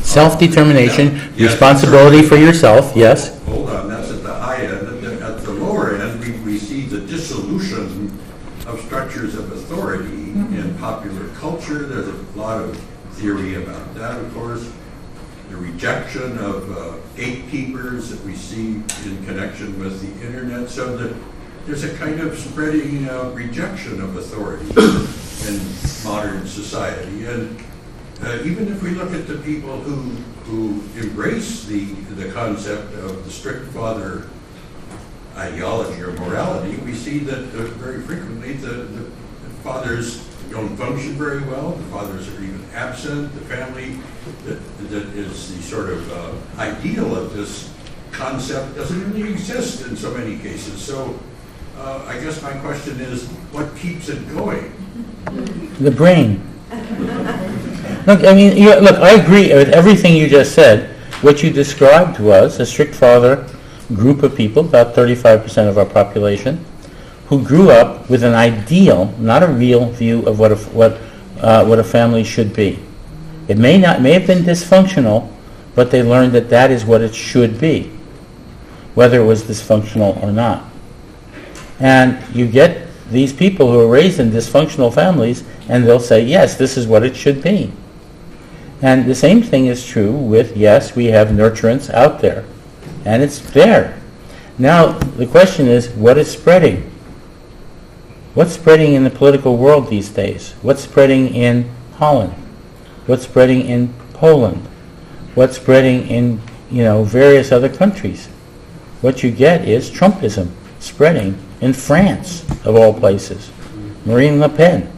Self-determination, Yes, responsibility for yourself, yes. Hold on, that's at the high end. At the lower end, we see the dissolution of structures of authority in popular culture. There's a lot of theory about that, of course. The rejection of gatekeepers that we see in connection with the internet, so that there's a kind of spreading rejection of authority in modern society. And even if we look at the people who embrace the concept of the strict father ideology or morality, we see that very frequently the fathers don't function very well, the fathers are even absent, the family that is the sort of ideal of this concept doesn't really exist in so many cases. So I guess my question is, what keeps it going? The brain. Look, I agree with everything you just said. What you described was a strict father group of people, about 35% of our population, who grew up with an ideal, not a real view of what a family should be. It may have been dysfunctional, but they learned that is what it should be, whether it was dysfunctional or not. And you get these people who are raised in dysfunctional families, and they'll say, yes, this is what it should be. And the same thing is true with, yes, we have nurturance out there, and it's there. Now, the question is, what is spreading? What's spreading in the political world these days? What's spreading in Holland? What's spreading in Poland? What's spreading in, various other countries? What you get is Trumpism spreading in France, of all places. Marine Le Pen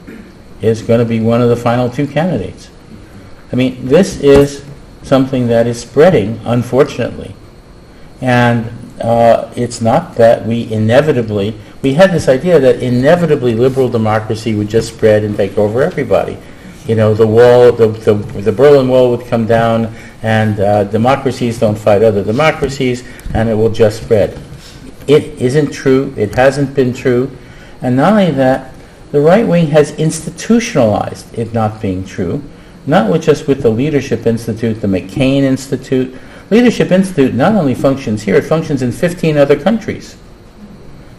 is going to be one of the final two candidates. This is something that is spreading, unfortunately. And it's not that we had this idea that inevitably liberal democracy would just spread and take over everybody. the wall, the Berlin Wall would come down, and democracies don't fight other democracies, and it will just spread. It isn't true. It hasn't been true. And not only that, the right wing has institutionalized it not being true, not just with the Leadership Institute, the McCain Institute. Leadership Institute not only functions here, it functions in 15 other countries.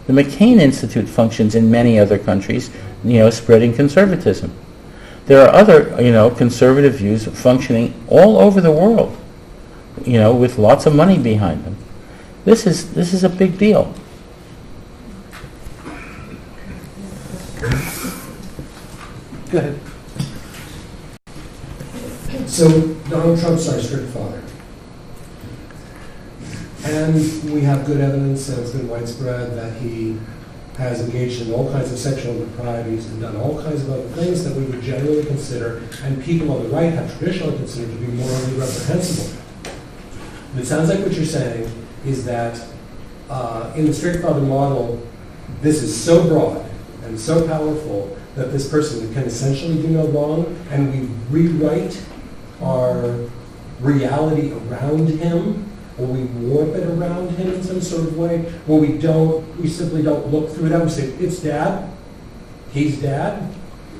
The McCain Institute functions in many other countries, spreading conservatism. There are other, conservative views functioning all over the world, with lots of money behind them. This is a big deal. Go ahead. So Donald Trump's our strict father. And we have good evidence, and it's been widespread, that he has engaged in all kinds of sexual improprieties and done all kinds of other things that we would generally consider, and people on the right have traditionally considered to be morally reprehensible. And it sounds like what you're saying is that in the strict father model, this is so broad and so powerful that this person can essentially do no wrong, and we rewrite our reality around him, or we warp it around him in some sort of way, where we simply don't look through it and say, it's dad, he's dad,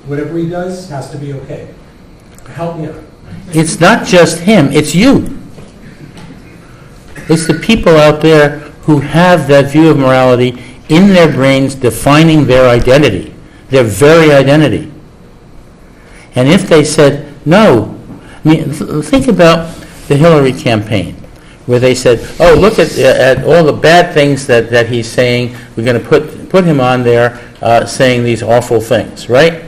whatever he does has to be okay. Help me out. It's not just him, it's you. It's the people out there who have that view of morality in their brains defining their identity, their very identity. And if they said no, think about the Hillary campaign, where they said, oh, look at all the bad things that he's saying, we're going to put him on there saying these awful things, right?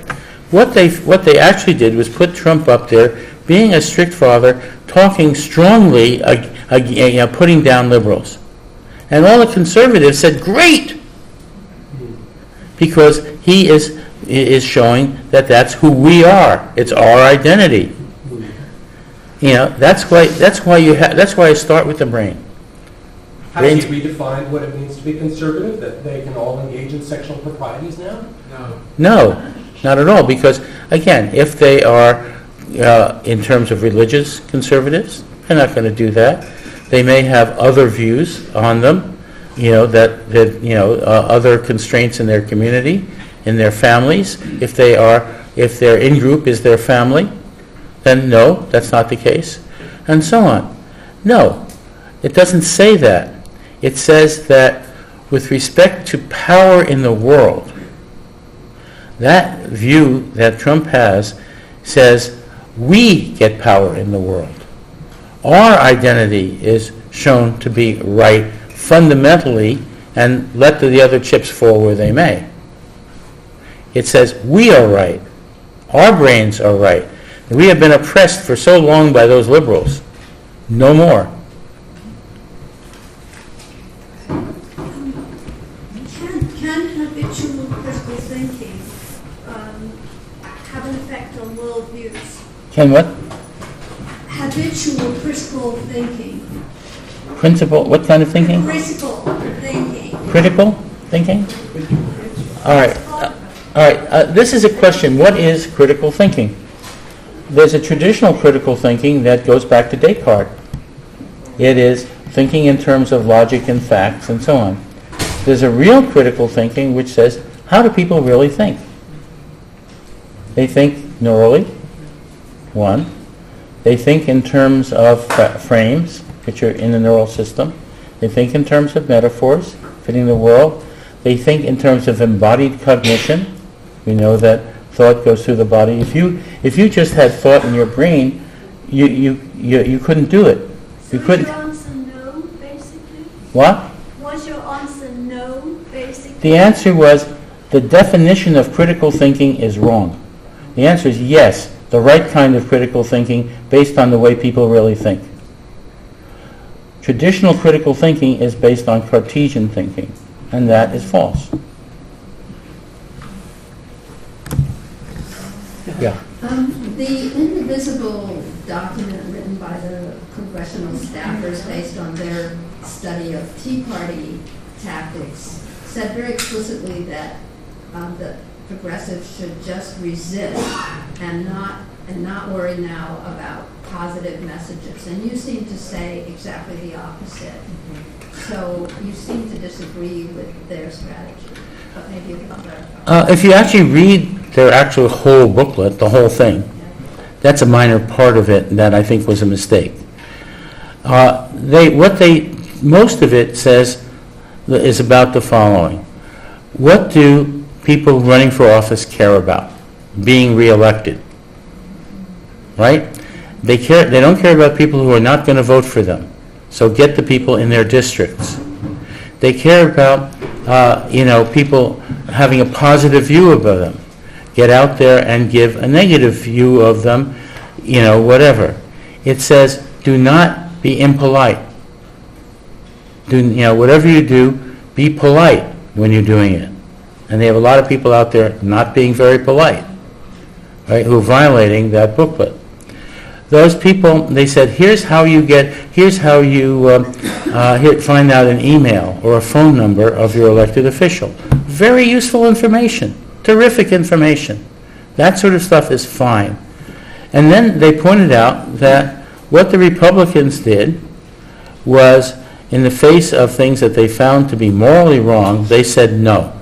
What they actually did was put Trump up there, being a strict father, talking strongly, putting down liberals. And all the conservatives said, great! Because he is showing that that's who we are. It's our identity. That's why I start with the brain. Have you redefined what it means to be conservative, that they can all engage in sexual proprieties now? No, not at all. Because, again, if they are, in terms of religious conservatives, they're not going to do that. They may have other views on them, other constraints in their community, in their families. If their in-group is their family, then no, that's not the case, and so on. No, it doesn't say that. It says that with respect to power in the world, that view that Trump has says we get power in the world. Our identity is shown to be right fundamentally, and let the other chips fall where they may. It says we are right. Our brains are right. We have been oppressed for so long by those liberals. No more. Can habitual critical thinking have an effect on worldviews? Can what? Habitual critical thinking. Principle, what kind of thinking? Critical thinking. Critical thinking? All right. This is a question. What is critical thinking? There's a traditional critical thinking that goes back to Descartes. It is thinking in terms of logic and facts and so on. There's a real critical thinking which says, how do people really think? They think neurally, one. They think in terms of frames, which are in the neural system. They think in terms of metaphors, fitting the world. They think in terms of embodied cognition. We know that thought goes through the body. If you just had thought in your brain, you couldn't do it. So you couldn't. Is your answer no, basically? What? Was your answer no, basically? The answer was the definition of critical thinking is wrong. The answer is yes, the right kind of critical thinking based on the way people really think. Traditional critical thinking is based on Cartesian thinking, and that is false. Yeah. The indivisible document written by the congressional staffers based on their study of Tea Party tactics said very explicitly that the progressives should just resist and not worry now about positive messages. And you seem to say exactly the opposite. So you seem to disagree with their strategy, but maybe you can clarify. If you actually read their actual whole booklet, the whole thing, that's a minor part of it that I think was a mistake. Most of it says is about the following. What do people running for office care about? Being reelected, right? They don't care about people who are not going to vote for them. So get the people in their districts. They care about, people having a positive view of them. Get out there and give a negative view of them, whatever. It says, do not be impolite. Whatever you do, be polite when you're doing it. And they have a lot of people out there not being very polite, right, who are violating that booklet. Those people, they said, here's how you find out an email or a phone number of your elected official. Very useful information, terrific information. That sort of stuff is fine. And then they pointed out that what the Republicans did was, in the face of things that they found to be morally wrong, they said no.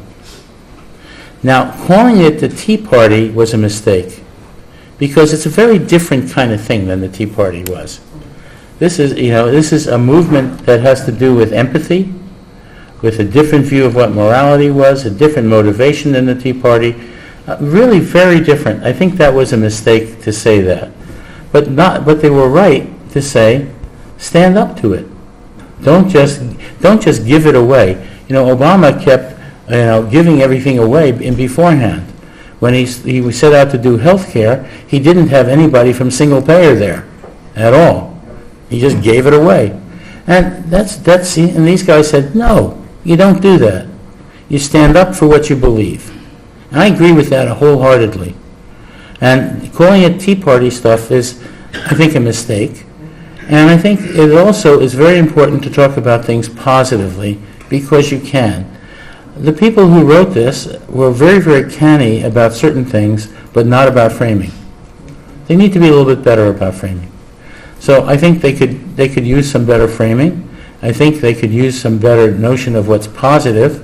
Now, calling it the Tea Party was a mistake, because it's a very different kind of thing than the Tea Party was. This is a movement that has to do with empathy, with a different view of what morality was, a different motivation than the Tea Party. Really very different. I think that was a mistake to say that. But they were right to say, stand up to it. Don't just give it away. Obama kept giving everything away beforehand. When he set out to do health care, he didn't have anybody from single payer there at all. He just gave it away. And and these guys said, no, you don't do that. You stand up for what you believe. And I agree with that wholeheartedly. And calling it Tea Party stuff is, I think, a mistake. And I think it also is very important to talk about things positively, because you can. The people who wrote this were very, very canny about certain things, but not about framing. They need to be a little bit better about framing. So I think they could use some better framing. I think they could use some better notion of what's positive.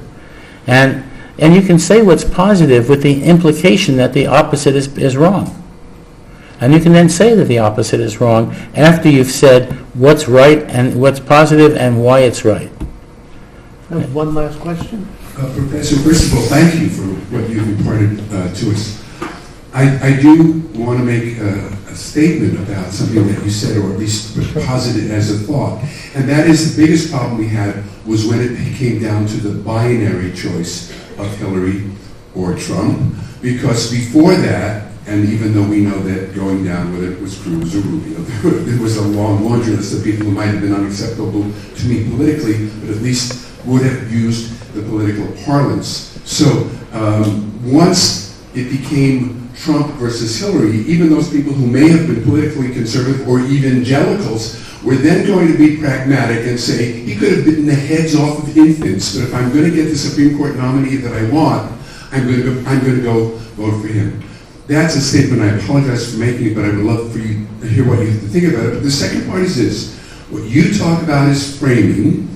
And you can say what's positive with the implication that the opposite is wrong. And you can then say that the opposite is wrong after you've said what's right and what's positive and why it's right. I have one last question. Professor, first of all, thank you for what you've imparted to us. I do want to make a statement about something that you said, or at least posited as a thought, and that is the biggest problem we had was when it came down to the binary choice of Hillary or Trump, because before that, and even though we know that going down, whether it was Cruz or Rubio, there was a long laundry list of people who might have been unacceptable to me politically, but at least would have used the political parlance. So once it became Trump versus Hillary, even those people who may have been politically conservative or evangelicals were then going to be pragmatic and say, he could have bitten the heads off of infants, but if I'm going to get the Supreme Court nominee that I want, I'm going to go vote for him. That's a statement I apologize for making, but I would love for you to hear what you have to think about it. But the second part is this. What you talk about is framing.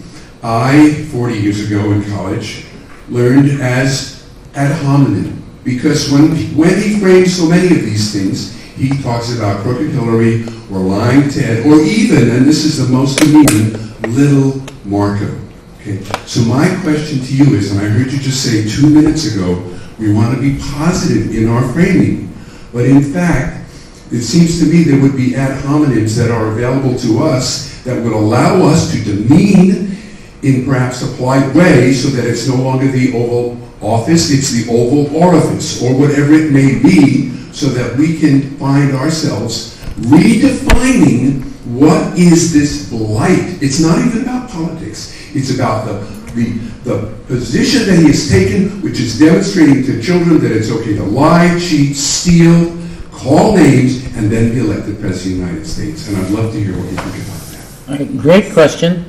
I, 40 years ago in college, learned as ad hominem, because when he frames so many of these things, he talks about crooked Hillary or lying Ted, or even, and this is the most demeaning, little Marco. Okay. So my question to you is, and I heard you just say 2 minutes ago, we want to be positive in our framing. But in fact, it seems to me there would be ad hominems that are available to us that would allow us to demean in perhaps a polite way so that it's no longer the Oval Office, it's the Oval Orifice, or whatever it may be, so that we can find ourselves redefining what is this blight. It's not even about politics. It's about the position that he has taken, which is demonstrating to children that it's okay to lie, cheat, steal, call names, and then be elected President of the United States. And I'd love to hear what you think about that. Great question,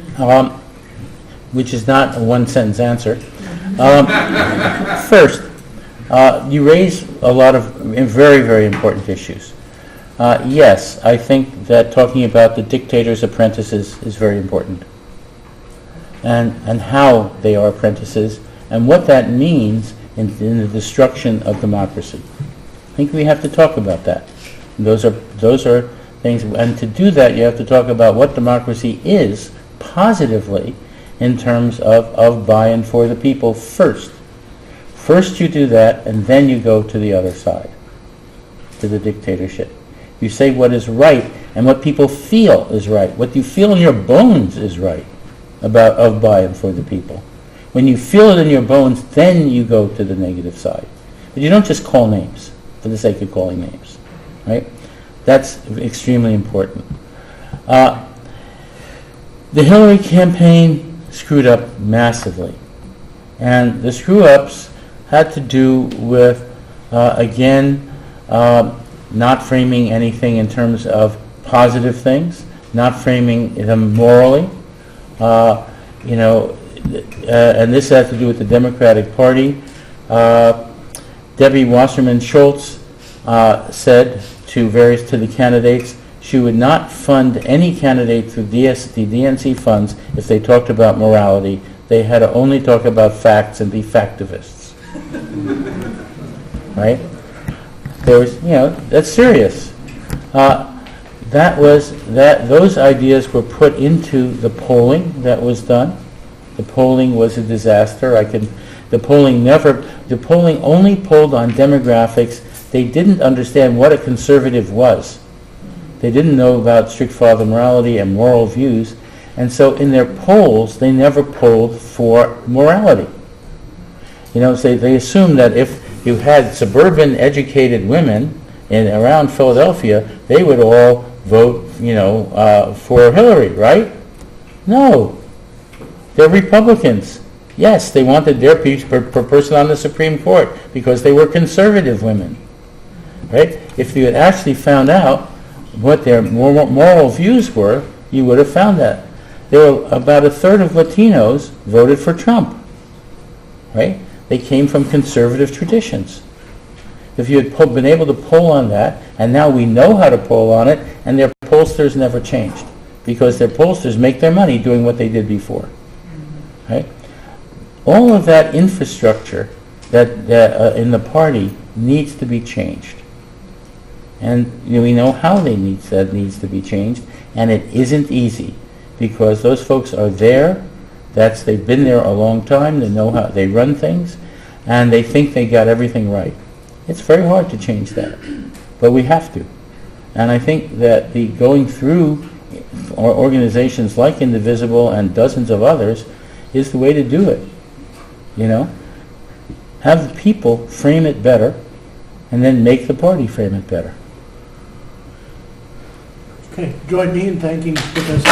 which is not a one-sentence answer. First, You raise a lot of very, very important issues. Yes, I think that talking about the dictator's apprentices is very important. And how they are apprentices, and what that means in the destruction of democracy. I think we have to talk about that. And those are things, and to do that you have to talk about what democracy is positively in terms of by and for the people first. First you do that, and then you go to the other side, to the dictatorship. You say what is right, and what people feel is right. What you feel in your bones is right about of by and for the people. When you feel it in your bones, then you go to the negative side. But you don't just call names for the sake of calling names, right? That's extremely important. The Hillary campaign screwed up massively. And the screw-ups had to do with, again, not framing anything in terms of positive things, not framing them morally. And this had to do with the Democratic Party. Debbie Wasserman Schultz said to the candidates she would not fund any candidate through the DNC funds if they talked about morality. They had to only talk about facts and be factivists. Right? There was, that's serious. Those ideas were put into the polling that was done. The polling was a disaster. The polling only polled on demographics. They didn't understand what a conservative was. They didn't know about strict father morality and moral views, and so in their polls they never polled for morality. They assumed that if you had suburban educated women around Philadelphia, they would all vote, for Hillary, right? No. They're Republicans. Yes, they wanted their person on the Supreme Court because they were conservative women, right? If you had actually found out what their moral views were, you would have found that. There were about a third of Latinos voted for Trump, right? They came from conservative traditions. If you had been able to poll on that, and now we know how to poll on it, and their pollsters never changed, because their pollsters make their money doing what they did before. Right? All of that infrastructure that in the party needs to be changed. And we know how that needs to be changed, and it isn't easy, because those folks are there. They've been there a long time. They know how they run things, and they think they got everything right. It's very hard to change that, but we have to. And I think that going through organizations like Indivisible and dozens of others is the way to do it. Have the people frame it better, and then make the party frame it better. Okay, join me in thanking Professor.